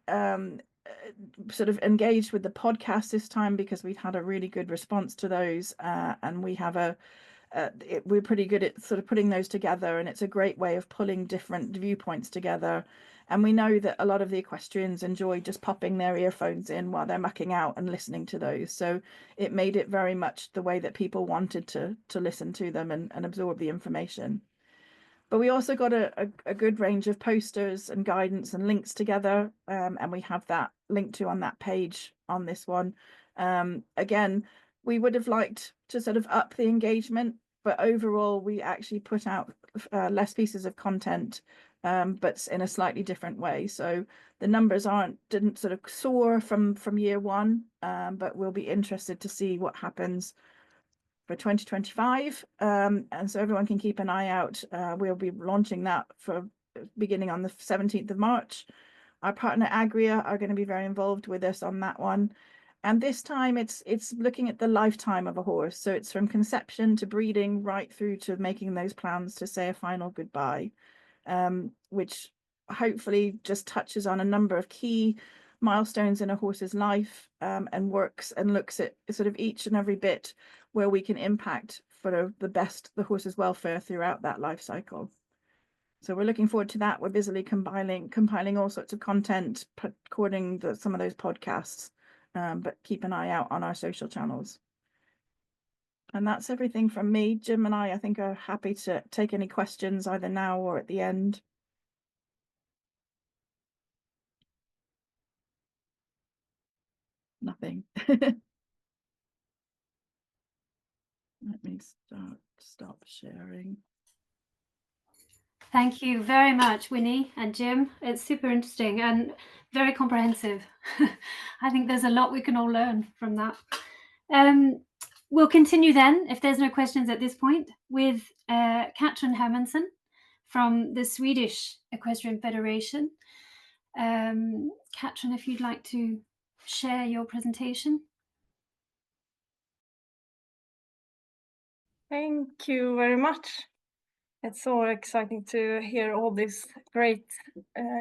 sort of engaged with the podcast this time because we've had a really good response to those, and we have we're pretty good at sort of putting those together, and it's a great way of pulling different viewpoints together. And we know that a lot of the equestrians enjoy just popping their earphones in while they're mucking out and listening to those. So it made it very much the way that people wanted to listen to them and absorb the information. But we also got a good range of posters and guidance and links together, and we have that linked to on that page on this one. Again, we would have liked to sort of up the engagement, but overall we actually put out less pieces of content, but in a slightly different way. So the numbers didn't sort of soar from year one, but we'll be interested to see what happens for 2025. And so everyone can keep an eye out. We'll be launching that for beginning on the 17th of March. Our partner Agria are going to be very involved with us on that one. And this time it's looking at the lifetime of a horse. So it's from conception to breeding right through to making those plans to say a final goodbye, which hopefully just touches on a number of key milestones in a horse's life, and works and looks at sort of each and every bit where we can impact for the horse's welfare throughout that life cycle. So we're looking forward to that. We're busily compiling all sorts of content, recording some of those podcasts, but keep an eye out on our social channels. And that's everything from me. Jim and I think, are happy to take any questions either now or at the end. Nothing. Let me stop sharing. Thank you very much, Winnie and Jim. It's super interesting and very comprehensive. I think there's a lot we can all learn from that. We'll continue then, if there's no questions at this point, with Catrine Hermansen from the Swedish Equestrian Federation. Catrine, if you'd like to share your presentation. Thank you very much. It's so exciting to hear all these great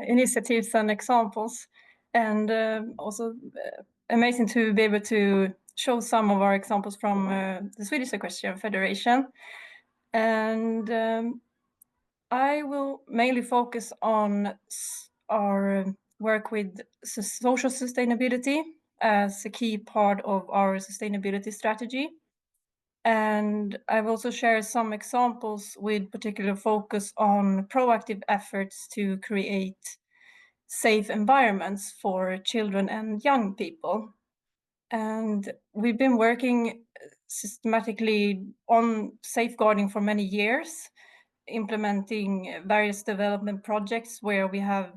initiatives and examples, and also amazing to be able to show some of our examples from the Swedish Equestrian Federation. And I will mainly focus on our work with social sustainability as a key part of our sustainability strategy. And I've also shared some examples with particular focus on proactive efforts to create safe environments for children and young people. And we've been working systematically on safeguarding for many years, implementing various development projects where we have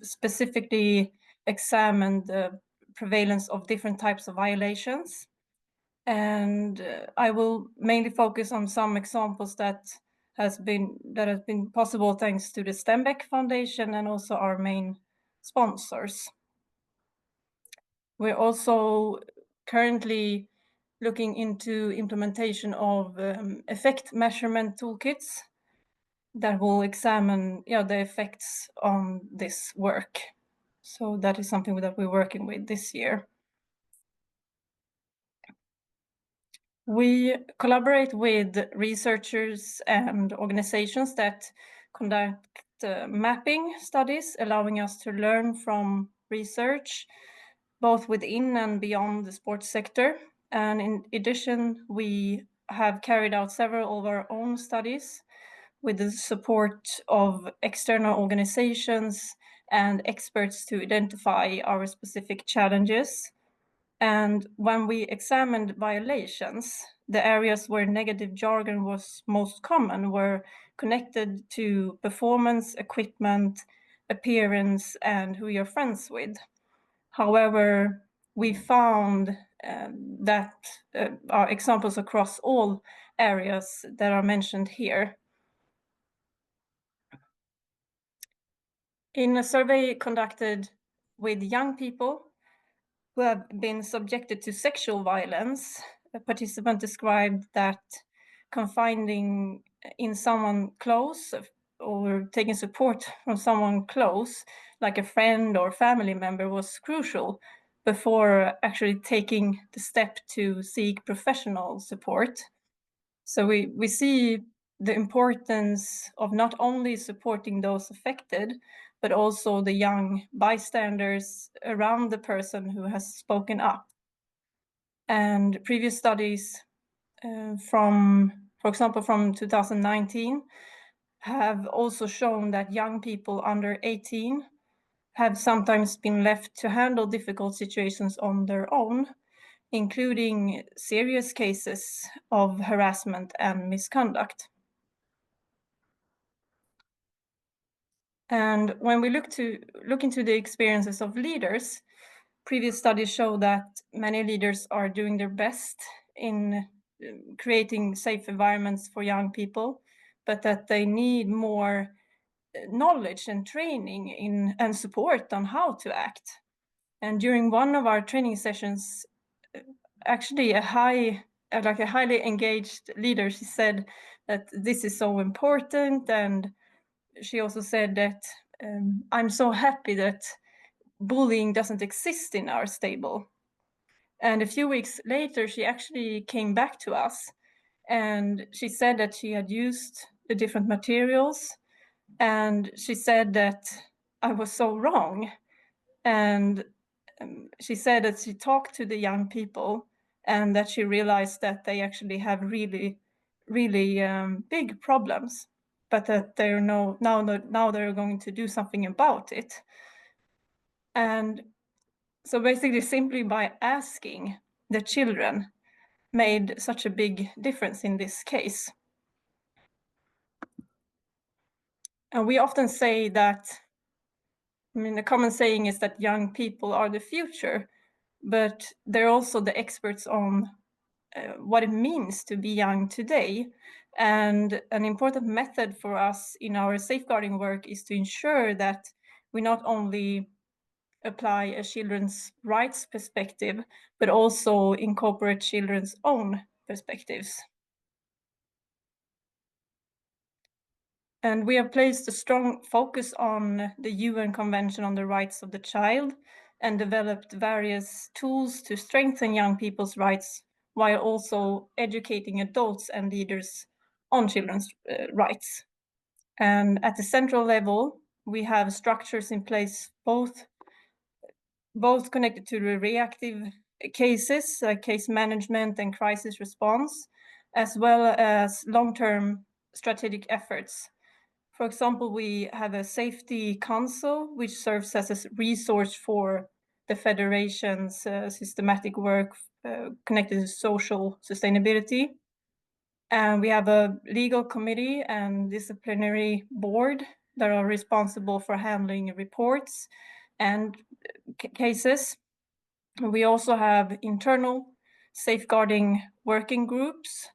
specifically examined the prevalence of different types of violations. And I will mainly focus on some examples that has been possible thanks to the Stenbeck Foundation and also our main sponsors. We're also currently looking into implementation of effect measurement toolkits that will examine the effects on this work. So that is something that we're working with this year. We collaborate with researchers and organizations that conduct mapping studies, allowing us to learn from research, both within and beyond the sports sector. And in addition, we have carried out several of our own studies with the support of external organizations and experts to identify our specific challenges. And when we examined violations, the areas where negative jargon was most common were connected to performance, equipment, appearance, and who you're friends with. However, we found that are examples across all areas that are mentioned here. In a survey conducted with young people who have been subjected to sexual violence, a participant described that confiding in someone close or taking support from someone close, like a friend or family member, was crucial before actually taking the step to seek professional support. So we see the importance of not only supporting those affected, but also the young bystanders around the person who has spoken up. And previous studies for example, from 2019, have also shown that young people under 18 have sometimes been left to handle difficult situations on their own, including serious cases of harassment and misconduct. And when we look into the experiences of leaders, previous studies show that many leaders are doing their best in creating safe environments for young people, but that they need more knowledge and training and support on how to act. And during one of our training sessions, actually a highly engaged leader, she said that this is so important, and she also said that I'm so happy that bullying doesn't exist in our stable. And a few weeks later, she actually came back to us, and she said that she had used the different materials, and she said that I was so wrong. And she said that she talked to the young people and that she realized that they actually have really, really big problems, but that they're now they're going to do something about it. And so basically, simply by asking the children made such a big difference in this case. And we often say that, I mean, the common saying is that young people are the future, but they're also the experts on what it means to be young today. And an important method for us in our safeguarding work is to ensure that we not only apply a children's rights perspective, but also incorporate children's own perspectives. And we have placed a strong focus on the UN Convention on the Rights of the Child and developed various tools to strengthen young people's rights while also educating adults and leaders on children's rights. And at the central level, we have structures in place both connected to the reactive cases, case management and crisis response, as well as long-term strategic efforts. For example, we have a safety council, which serves as a resource for the Federation's systematic work connected to social sustainability. And we have a legal committee and disciplinary board that are responsible for handling reports and cases. We also have internal safeguarding working groups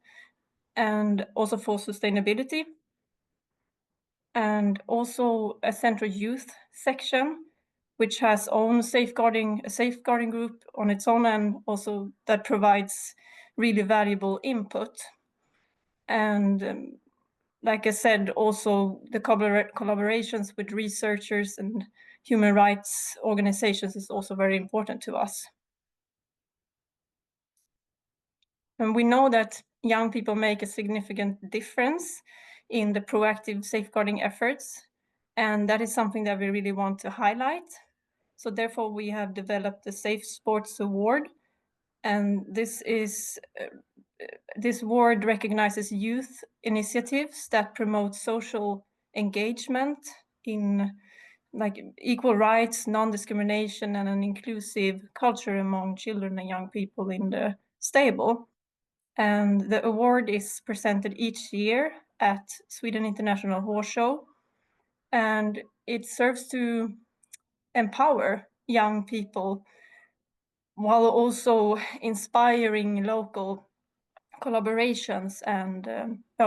and also for sustainability, and also a central youth section, which has a safeguarding group on its own, and also that provides really valuable input. And like I said, also the collaborations with researchers and human rights organizations is also very important to us. And we know that young people make a significant difference in the proactive safeguarding efforts. And that is something that we really want to highlight. So therefore, we have developed the Safe Sports Award. And this award recognizes youth initiatives that promote social engagement in like equal rights, non-discrimination, and an inclusive culture among children and young people in the stable. And the award is presented each year at Sweden International Horse Show. And it serves to empower young people while also inspiring local collaborations and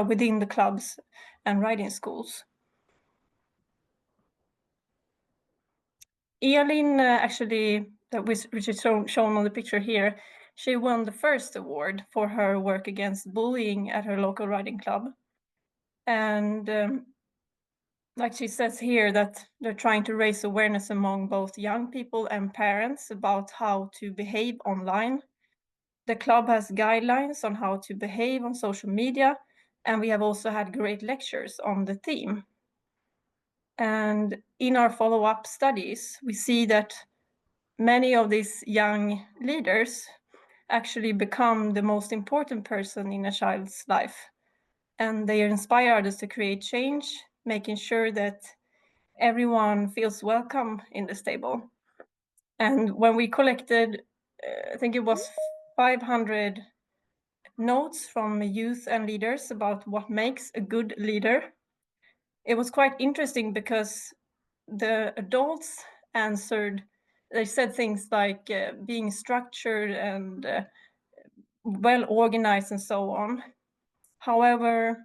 within the clubs and riding schools. Elin, actually, which is shown on the picture here, she won the first award for her work against bullying at her local riding club. And like she says here, that they're trying to raise awareness among both young people and parents about how to behave online. The club has guidelines on how to behave on social media, and we have also had great lectures on the theme. And in our follow-up studies, we see that many of these young leaders actually become the most important person in a child's life. And they inspire others to create change, making sure that everyone feels welcome in the stable. And when we collected, I think it was 500 notes from youth and leaders about what makes a good leader, it was quite interesting because the adults answered, they said things like being structured and well organized and so on. However,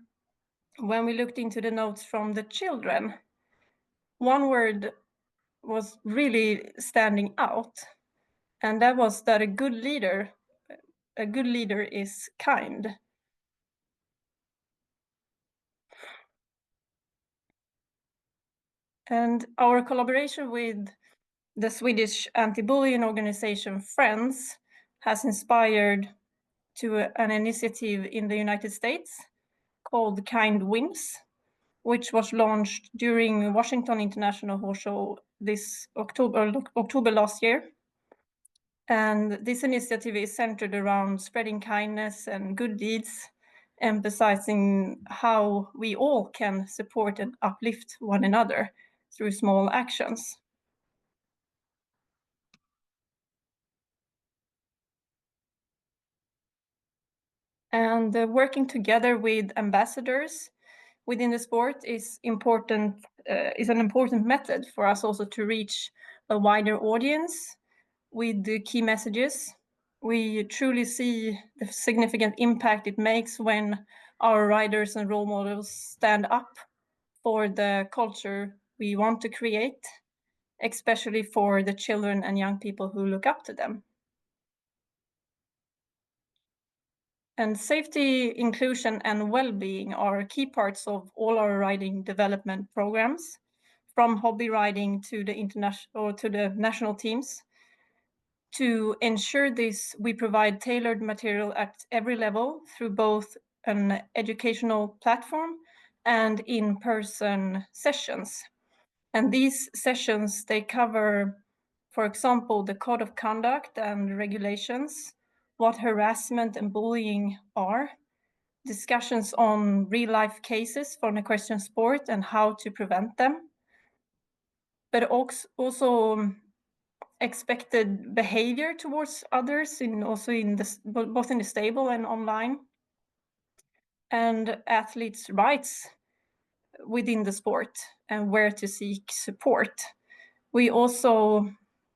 when we looked into the notes from the children, one word was really standing out, and that was that a good leader is kind. And our collaboration with the Swedish anti-bullying organization Friends has inspired to an initiative in the United States called Kind Wins, which was launched during Washington International Horse Show this October last year. And this initiative is centered around spreading kindness and good deeds, emphasizing how we all can support and uplift one another through small actions. And working together with ambassadors within the sport is important. Is an important method for us also to reach a wider audience with the key messages. We truly see the significant impact it makes when our riders and role models stand up for the culture we want to create, especially for the children and young people who look up to them. And safety, inclusion, and well-being are key parts of all our riding development programs, from hobby riding to the international or to the national teams. To ensure this, we provide tailored material at every level through both an educational platform and in-person sessions. And these sessions, they cover, for example, the code of conduct and regulations, what harassment and bullying are, discussions on real-life cases for an equestrian sport and how to prevent them, but also expected behavior towards others, both in the stable and online, and athletes' rights within the sport and where to seek support. We also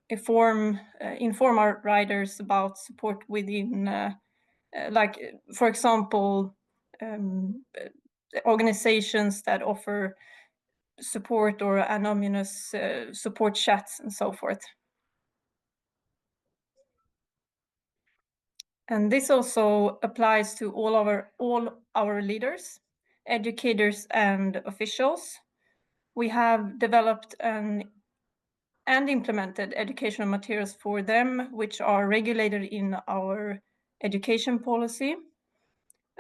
inform our riders about support within, like, for example, organizations that offer support or anonymous support chats and so forth. And this also applies to all our leaders, educators, and officials. We have developed and implemented educational materials for them, which are regulated in our education policy.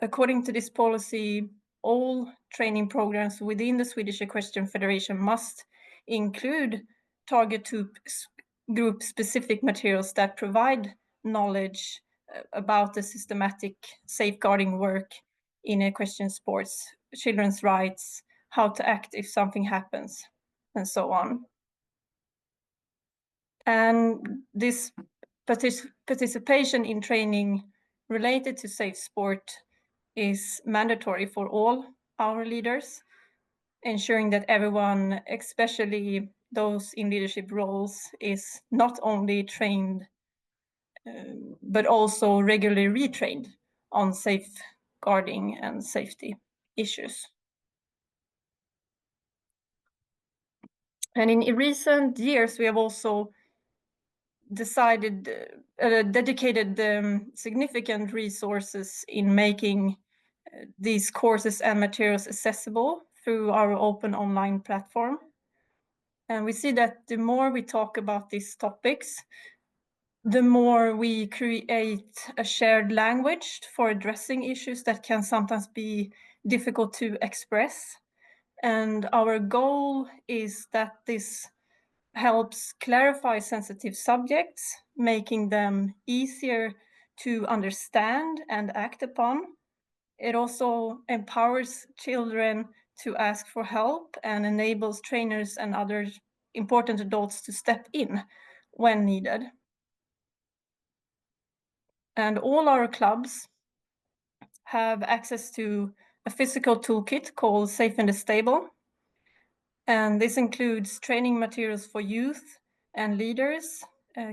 According to this policy, all training programs within the Swedish Equestrian Federation must include target group specific materials that provide knowledge about the systematic safeguarding work in equestrian sports, children's rights, how to act if something happens, and so on. And this participation in training related to safe sport is mandatory for all our leaders, ensuring that everyone, especially those in leadership roles, is not only trained but also regularly retrained on safeguarding and safety issues. And in recent years, we have also dedicated significant resources in making these courses and materials accessible through our open online platform. And we see that the more we talk about these topics, the more we create a shared language for addressing issues that can sometimes be difficult to express. And our goal is that this helps clarify sensitive subjects, making them easier to understand and act upon. It also empowers children to ask for help and enables trainers and other important adults to step in when needed. And all our clubs have access to a physical toolkit called Safe in the Stable. And this includes training materials for youth and leaders,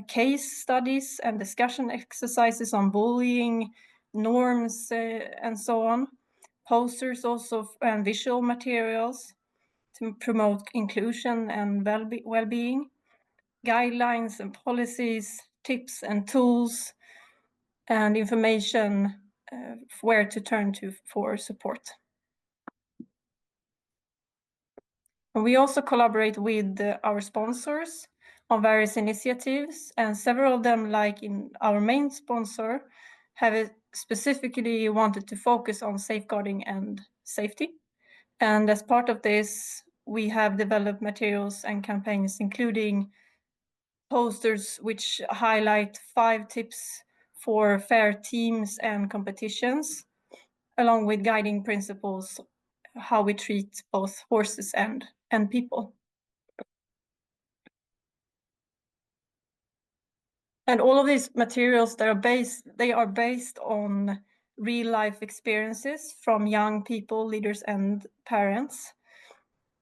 case studies and discussion exercises on bullying, norms, and so on. Posters also and visual materials to promote inclusion and well-being, guidelines and policies, tips and tools, and information where to turn to for support. And we also collaborate with our sponsors on various initiatives, and several of them, like in our main sponsor, have specifically wanted to focus on safeguarding and safety. And as part of this, we have developed materials and campaigns, including posters which highlight 5 tips for fair teams and competitions, along with guiding principles, how we treat both horses and people. And all of these materials that are based on real life experiences from young people, leaders, and parents.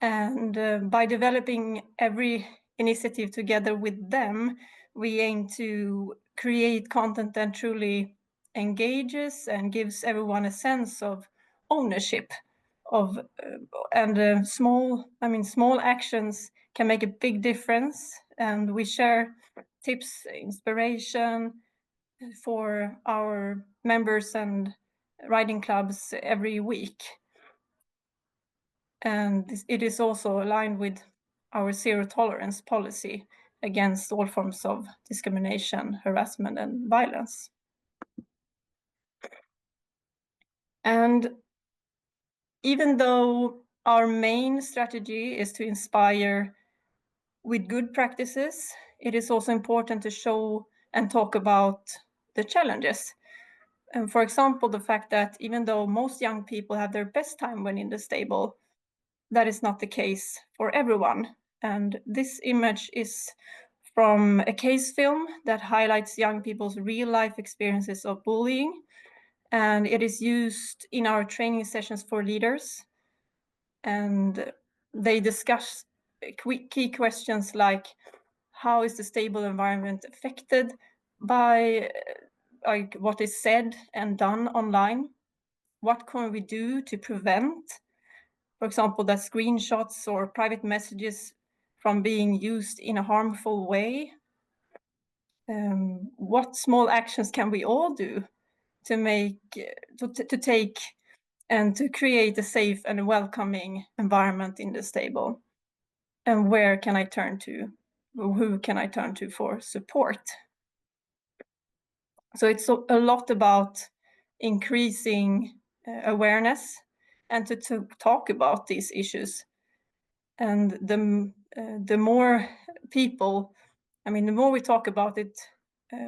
And by developing every initiative together with them, we aim to create content that truly engages and gives everyone a sense of ownership of small actions can make a big difference. And we share tips, inspiration for our members and riding clubs every week. And it is also aligned with our zero tolerance policy against all forms of discrimination, harassment, and violence. And even though our main strategy is to inspire with good practices, it is also important to show and talk about the challenges. And for example, the fact that even though most young people have their best time when in the stable, that is not the case for everyone. And this image is from a case film that highlights young people's real life experiences of bullying. And it is used in our training sessions for leaders. And they discuss key questions like, how is the stable environment affected by what is said and done online? What can we do to prevent, for example, that screenshots or private messages from being used in a harmful way? What small actions can we all do to take and to create a safe and welcoming environment in the stable? And where can I turn to? Who can I turn to for support? So it's a lot about increasing awareness and to talk about these issues. And the more people, the more we talk about it,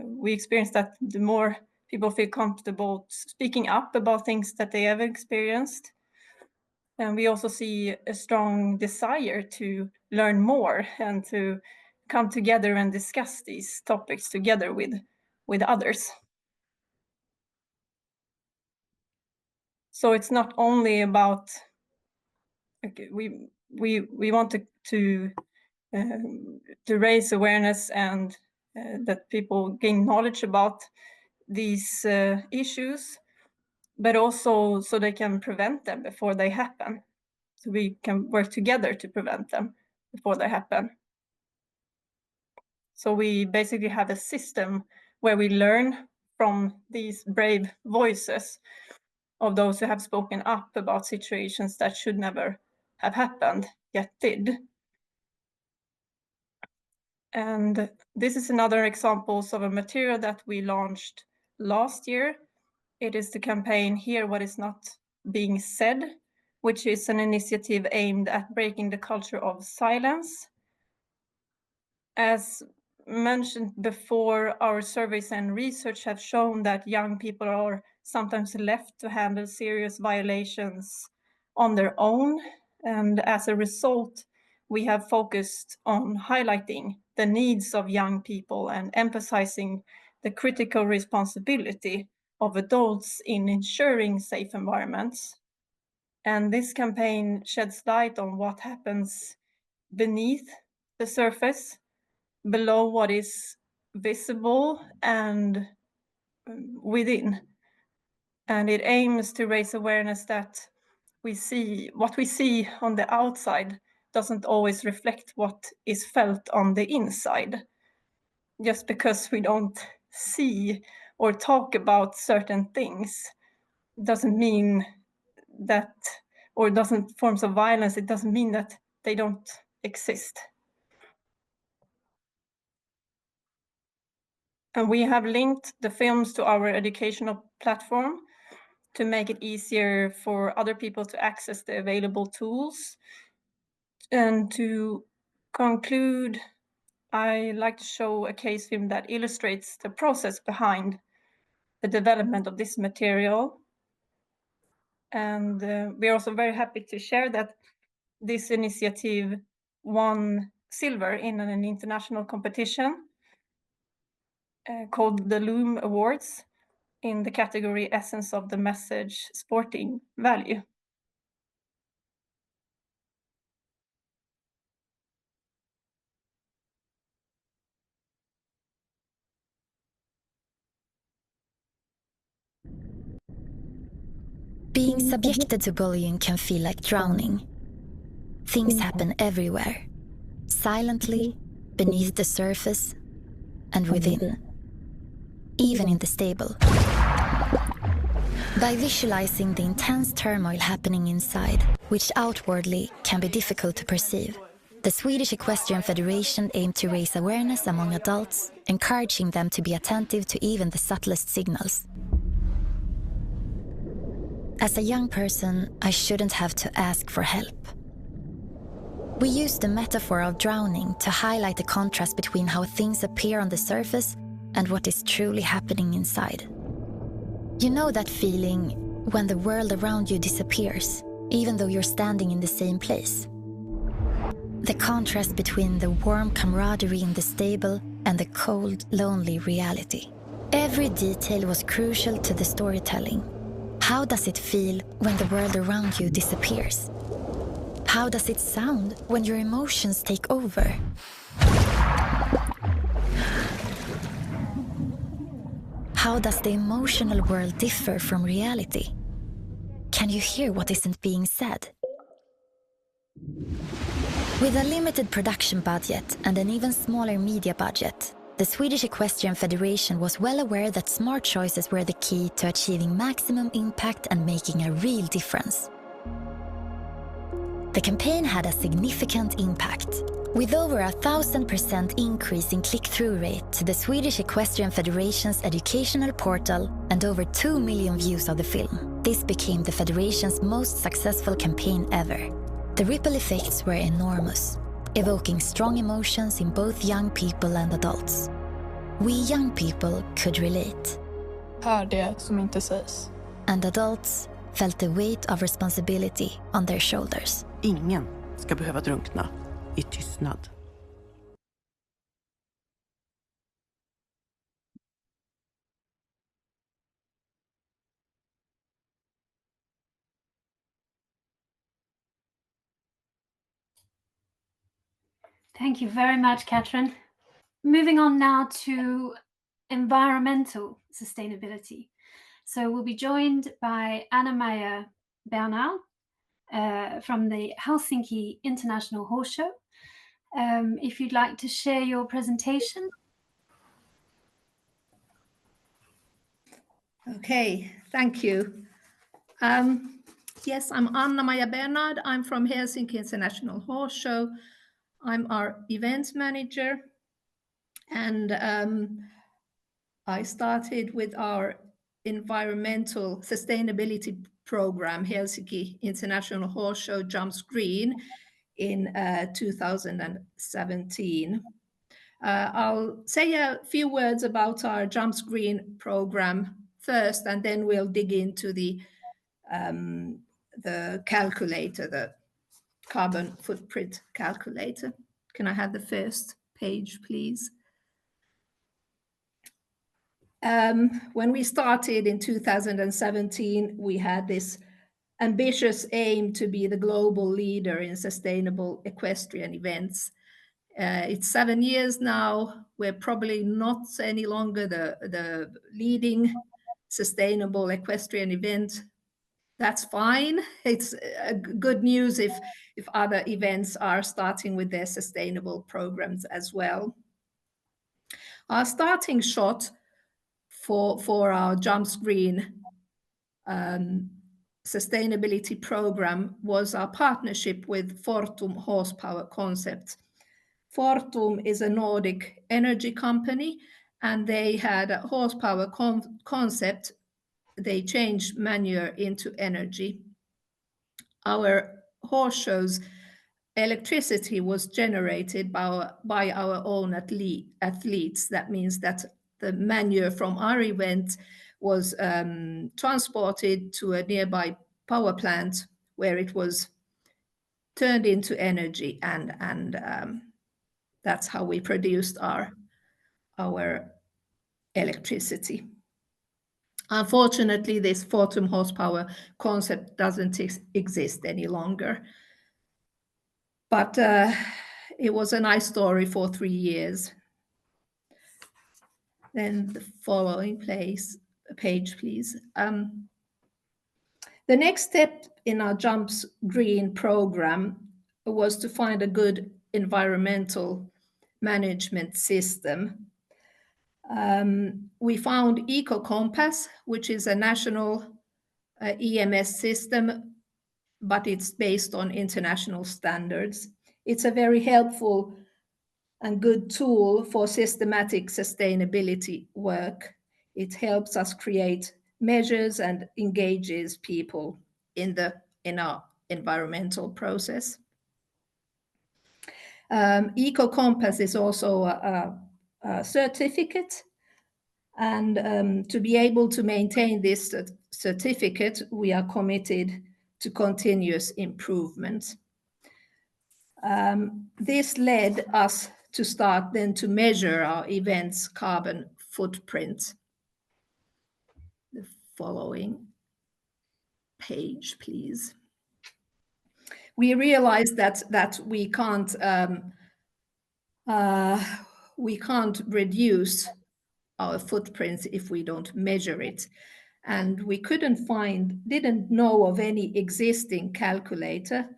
we experience that the more people feel comfortable speaking up about things that they have experienced. And we also see a strong desire to learn more and to come together and discuss these topics together with others. So it's not only about, okay, we want to raise awareness and that people gain knowledge about these issues, but also so they can prevent them before they happen. So we can work together to prevent them before they happen. So we basically have a system where we learn from these brave voices of those who have spoken up about situations that should never have happened, yet did. And this is another example of a material that we launched last year. It is the campaign Hear What Is Not Being Said, which is an initiative aimed at breaking the culture of silence. As mentioned before, our surveys and research have shown that young people are sometimes left to handle serious violations on their own. And as a result, we have focused on highlighting the needs of young people and emphasizing the critical responsibility of adults in ensuring safe environments. And this campaign sheds light on what happens beneath the surface, below what is visible, and within. And it aims to raise awareness that what we see on the outside doesn't always reflect what is felt on the inside. Just because we don't see or talk about certain things doesn't mean that, or doesn't forms of violence, it doesn't mean that they don't exist. And we have linked the films to our educational platform to make it easier for other people to access the available tools. And to conclude, I like to show a case film that illustrates the process behind the development of this material. And we're also very happy to share that this initiative won silver in an international competition called the Loom Awards in the category Essence of the Message Sporting Value. Being subjected to bullying can feel like drowning. Things happen everywhere, silently, beneath the surface, and within, even in the stable. By visualizing the intense turmoil happening inside, which outwardly can be difficult to perceive, the Swedish Equestrian Federation aimed to raise awareness among adults, encouraging them to be attentive to even the subtlest signals. As a young person, I shouldn't have to ask for help. We used the metaphor of drowning to highlight the contrast between how things appear on the surface and what is truly happening inside. You know that feeling when the world around you disappears, even though you're standing in the same place? The contrast between the warm camaraderie in the stable and the cold, lonely reality. Every detail was crucial to the storytelling. How does it feel when the world around you disappears? How does it sound when your emotions take over? How does the emotional world differ from reality? Can you hear what isn't being said? With a limited production budget and an even smaller media budget, the Swedish Equestrian Federation was well aware that smart choices were the key to achieving maximum impact and making a real difference. The campaign had a significant impact, with over 1,000% increase in click-through rate to the Swedish Equestrian Federation's educational portal and over 2 million views of the film. This became the Federation's most successful campaign ever. The ripple effects were enormous, evoking strong emotions in both young people and adults. We young people could relate. Hör det som inte sägs. And adults felt the weight of responsibility on their shoulders. Ingen ska behöva drunkna i tystnad. Thank you very much, Catrine. Moving on now to environmental sustainability. So we'll be joined by Anna-Maija Bernard from the Helsinki International Horse Show. If you'd like to share your presentation. Okay, thank you. Yes, I'm Anna-Maija Bernard. I'm from Helsinki International Horse Show. I'm our events manager, and I started with our environmental sustainability program, Helsinki International Horse Show Jumps Green, in 2017. I'll say a few words about our Jumps Green program first, and then we'll dig into the calculator, the carbon footprint calculator. Can I have the first page, please? When we started in 2017, we had this ambitious aim to be the global leader in sustainable equestrian events. It's 7 years now. We're probably not any longer the leading sustainable equestrian event. That's fine. It's good news if other events are starting with their sustainable programs as well. Our starting shot for our Jumps Green sustainability program was our partnership with Fortum Horsepower Concept. Fortum is a Nordic energy company, and they had a horsepower concept. They changed manure into energy. Our horse show's electricity was generated by our own athletes. That means that the manure from our event was transported to a nearby power plant where it was turned into energy, and that's how we produced our electricity. Unfortunately, this Fortum horsepower concept doesn't exist any longer. But it was a nice story for 3 years. Then the following page, please. The next step in our Jumps Green program was to find a good environmental management system. We found EcoCompass, which is a national EMS system, but it's based on international standards. It's a very helpful and good tool for systematic sustainability work. It helps us create measures and engages people in our environmental process. EcoCompass is also a certificate, and to be able to maintain this certificate, we are committed to continuous improvement. This led us to start then to measure our events' carbon footprint. The following page, please. We realized that we can't reduce our footprints if we don't measure it. And we didn't know of any existing calculator.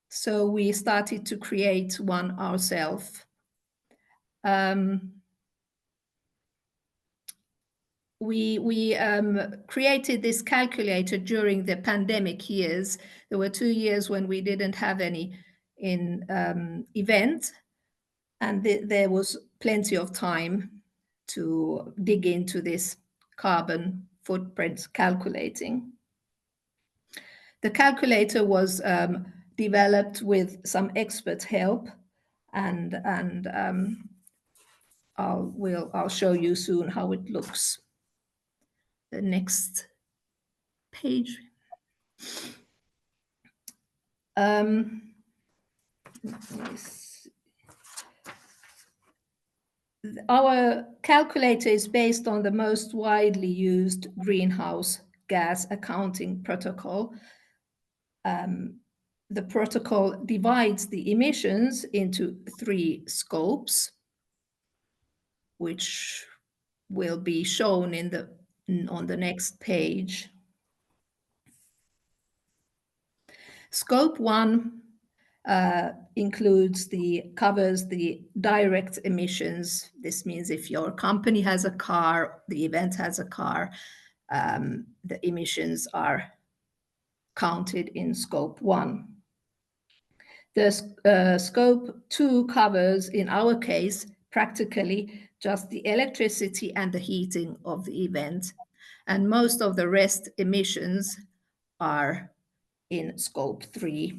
So we started to create one ourselves. We created this calculator during the pandemic years. There were 2 years when we didn't have any event, and there was plenty of time to dig into this carbon footprint calculating. The calculator was developed with some expert help, and I'll show you soon how it looks. The next page. Our calculator is based on the most widely used greenhouse gas accounting protocol. The protocol divides the emissions into 3 scopes, which will be shown on the next page. Scope 1 covers the direct emissions. This means if your company has a car, the event has a car, the emissions are counted in scope 1. The scope 2 covers, in our case, practically just the electricity and the heating of the event, and most of the rest emissions are in scope 3.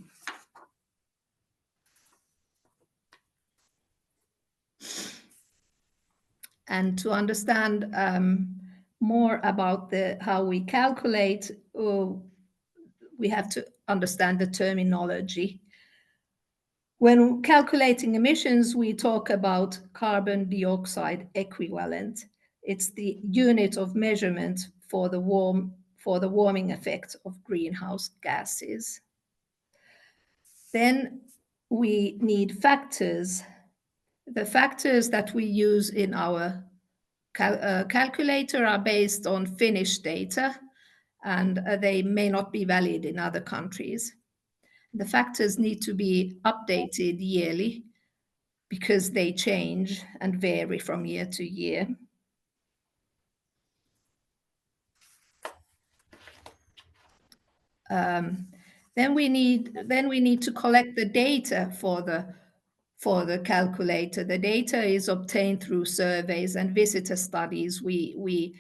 And to understand more about how we calculate, we have to understand the terminology. When calculating emissions, we talk about carbon dioxide equivalent. It's the unit of measurement for the warming effect of greenhouse gases. Then we need factors. The factors that we use in our calculator are based on Finnish data, and they may not be valid in other countries. The factors need to be updated yearly because they change and vary from year to year. Then we need to collect the data for the calculator. The data is obtained through surveys and visitor studies. We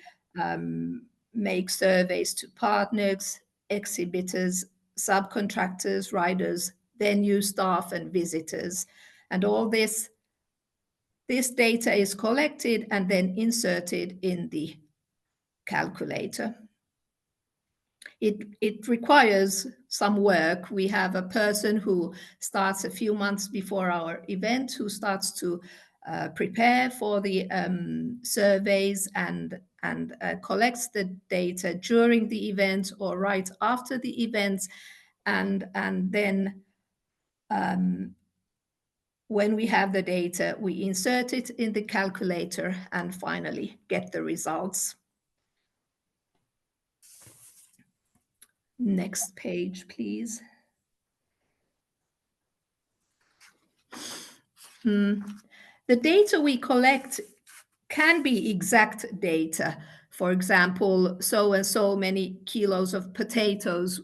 make surveys to partners, exhibitors, subcontractors, riders, venue staff, and visitors. And all this data is collected and then inserted in the calculator. It requires some work. We have a person who starts a few months before our event, who starts to prepare for the surveys and collects the data during the event or right after the event, and then when we have the data, we insert it in the calculator and finally get the results. Next page, please. The data we collect can be exact data. For example, so and so many kilos of potatoes,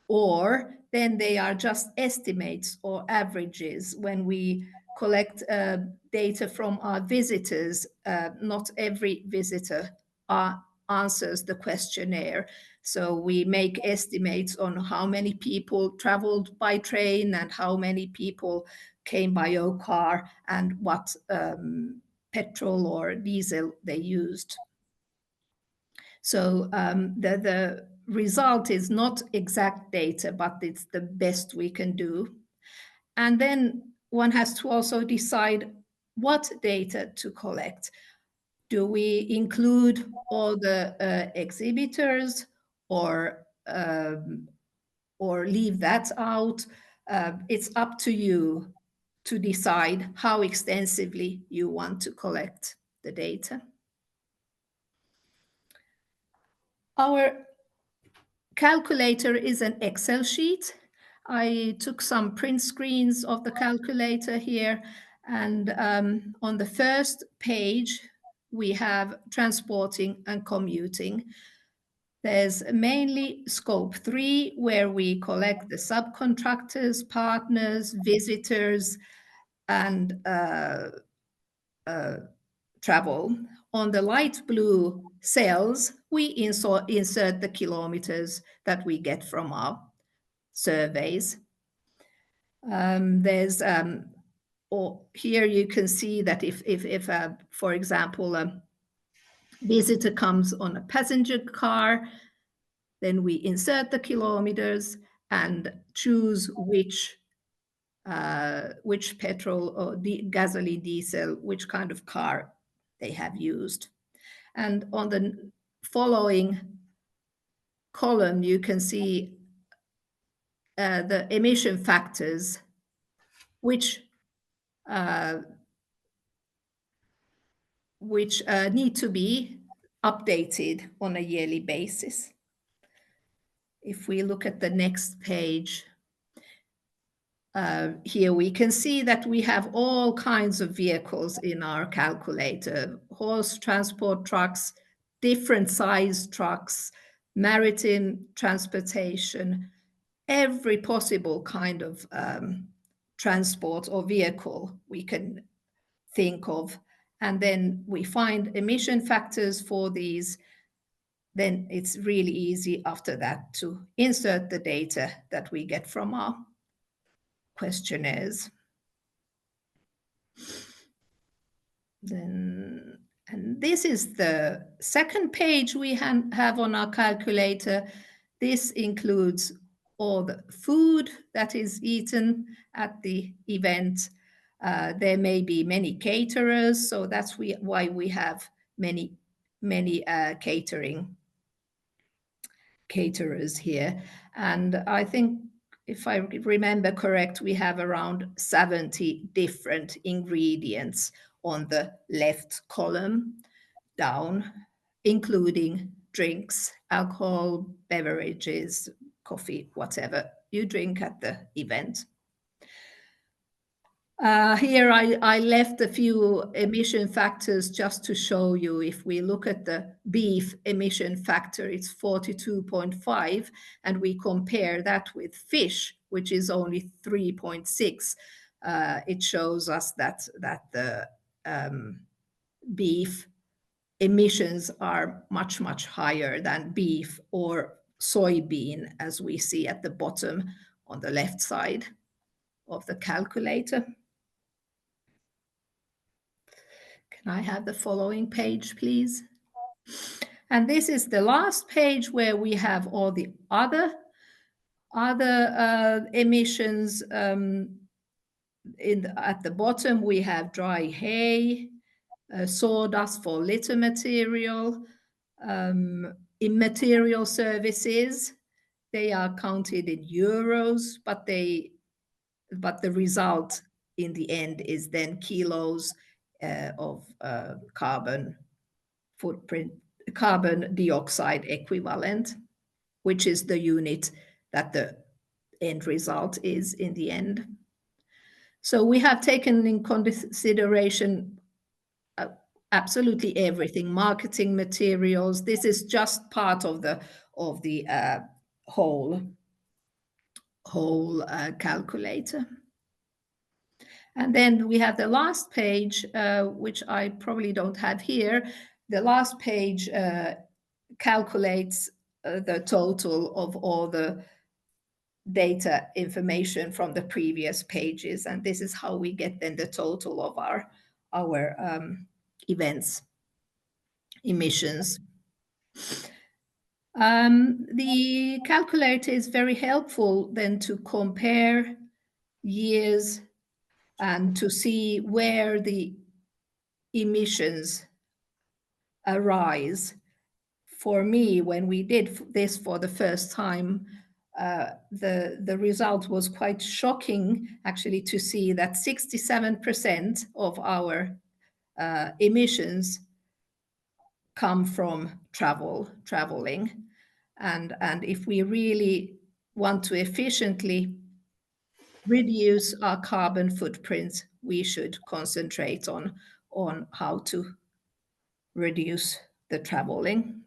or then they are just estimates or averages. When we collect data from our visitors, not every visitor answers the questionnaire. So we make estimates on how many people traveled by train and how many people came by your car and what petrol or diesel they used. So the result is not exact data, but it's the best we can do. And then one has to also decide what data to collect. Do we include all the exhibitors or leave that out? It's up to you to decide how extensively you want to collect the data. Our calculator is an Excel sheet. I took some print screens of the calculator here, and on the first page we have transporting and commuting. There's mainly scope 3, where we collect the subcontractors, partners, visitors, and travel. On the light blue cells, we insert the kilometers that we get from our surveys. There's or here you can see that if for example, a visitor comes on a passenger car, then we insert the kilometers and choose which petrol or gasoline, diesel, which kind of car they have used. And on the following column, you can see the emission factors, which need to be updated on a yearly basis. If we look at the next page, here we can see that we have all kinds of vehicles in our calculator: horse transport trucks, different size trucks, maritime transportation, every possible kind of transport or vehicle we can think of. And then we find emission factors for these. Then it's really easy after that to insert the data that we get from our questionnaires. Then, and this is the second page we have on our calculator. This includes all the food that is eaten at the event. There may be many caterers, so that's why we have many caterers here. And I think, if I remember correct, we have around 70 different ingredients on the left column down, including drinks, alcohol, beverages, coffee, whatever you drink at the event. Here I left a few emission factors just to show you. If we look at the beef emission factor, it's 42.5, and we compare that with fish, which is only 3.6. It shows us that the beef emissions are much, much higher than beef or soybean, as we see at the bottom on the left side of the calculator. Can I have the following page, please? And this is the last page where we have all the other emissions. At the bottom, we have dry hay, sawdust for litter material, immaterial services. They are counted in euros, but the result in the end is then kilos of carbon footprint, carbon dioxide equivalent, which is the unit that the end result is in the end. So we have taken in consideration absolutely everything: marketing materials. This is just part of the whole calculator. And then we have the last page, which I probably don't have here. The last page calculates the total of all the data information from the previous pages. And this is how we get then the total of our events emissions. The calculator is very helpful then to compare years and to see where the emissions arise. For me, when we did this for the first time, the result was quite shocking, actually, to see that 67% of our emissions come from traveling. And if we really want to efficiently reduce our carbon footprint, we should concentrate on how to reduce the traveling.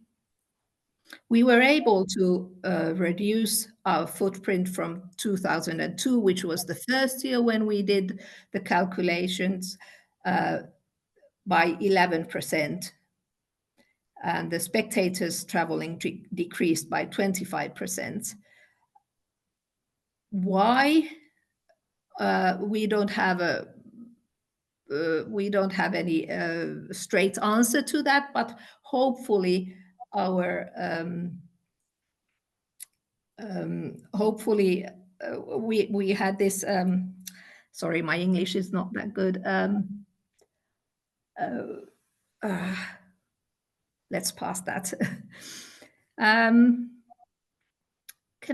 We were able to reduce our footprint from 2002, which was the first year when we did the calculations, by 11%. And the spectators traveling decreased by 25%. why we don't have any straight answer to that, but hopefully our we had this. Sorry, my English is not that good. Let's pass that. Can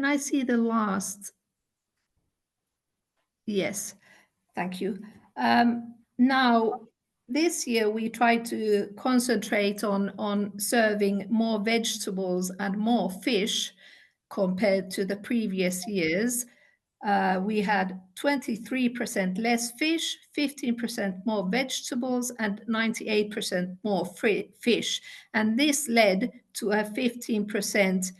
I see the last? Yes, thank you. Now, this year we try to concentrate on serving more vegetables and more fish compared to the previous years. We had 23% less fish, 15% more vegetables, and 98% more fish. And this led to a 15%,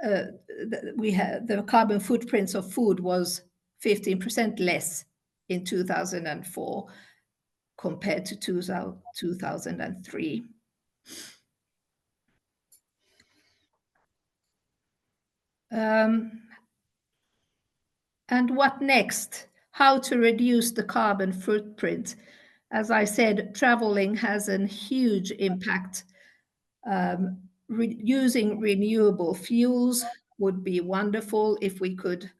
the carbon footprints of food was 15% less in 2004 compared to 2003. And what next? How to reduce the carbon footprint? As I said, traveling has a huge impact. Using renewable fuels would be wonderful if we could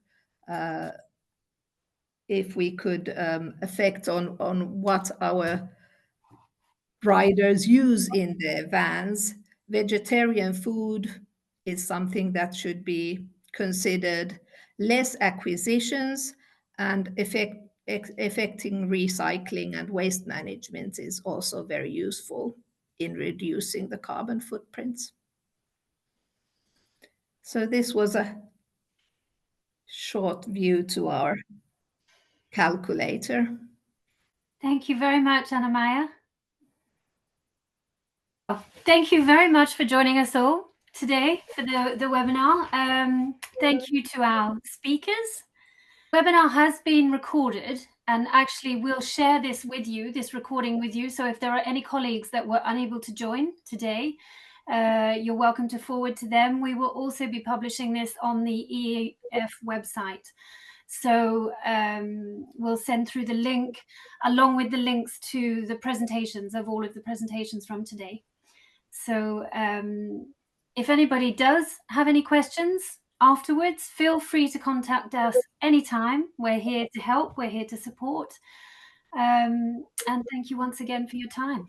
affect on what our riders use in their vans. Vegetarian food is something that should be considered. Less acquisitions and affecting recycling and waste management is also very useful in reducing the carbon footprints. So this was a short view to our calculator. Thank you very much, Anna-Maija. Thank you very much for joining us all today for the webinar. Thank you to our speakers. The webinar has been recorded, and actually we'll share this with you, this recording with you. So if there are any colleagues that were unable to join today, you're welcome to forward to them. We will also be publishing this on the EEF website. So we'll send through the link along with the links to the presentations of all of the presentations from today. So if anybody does have any questions afterwards, feel free to contact us anytime. We're here to help, we're here to support. And thank you once again for your time.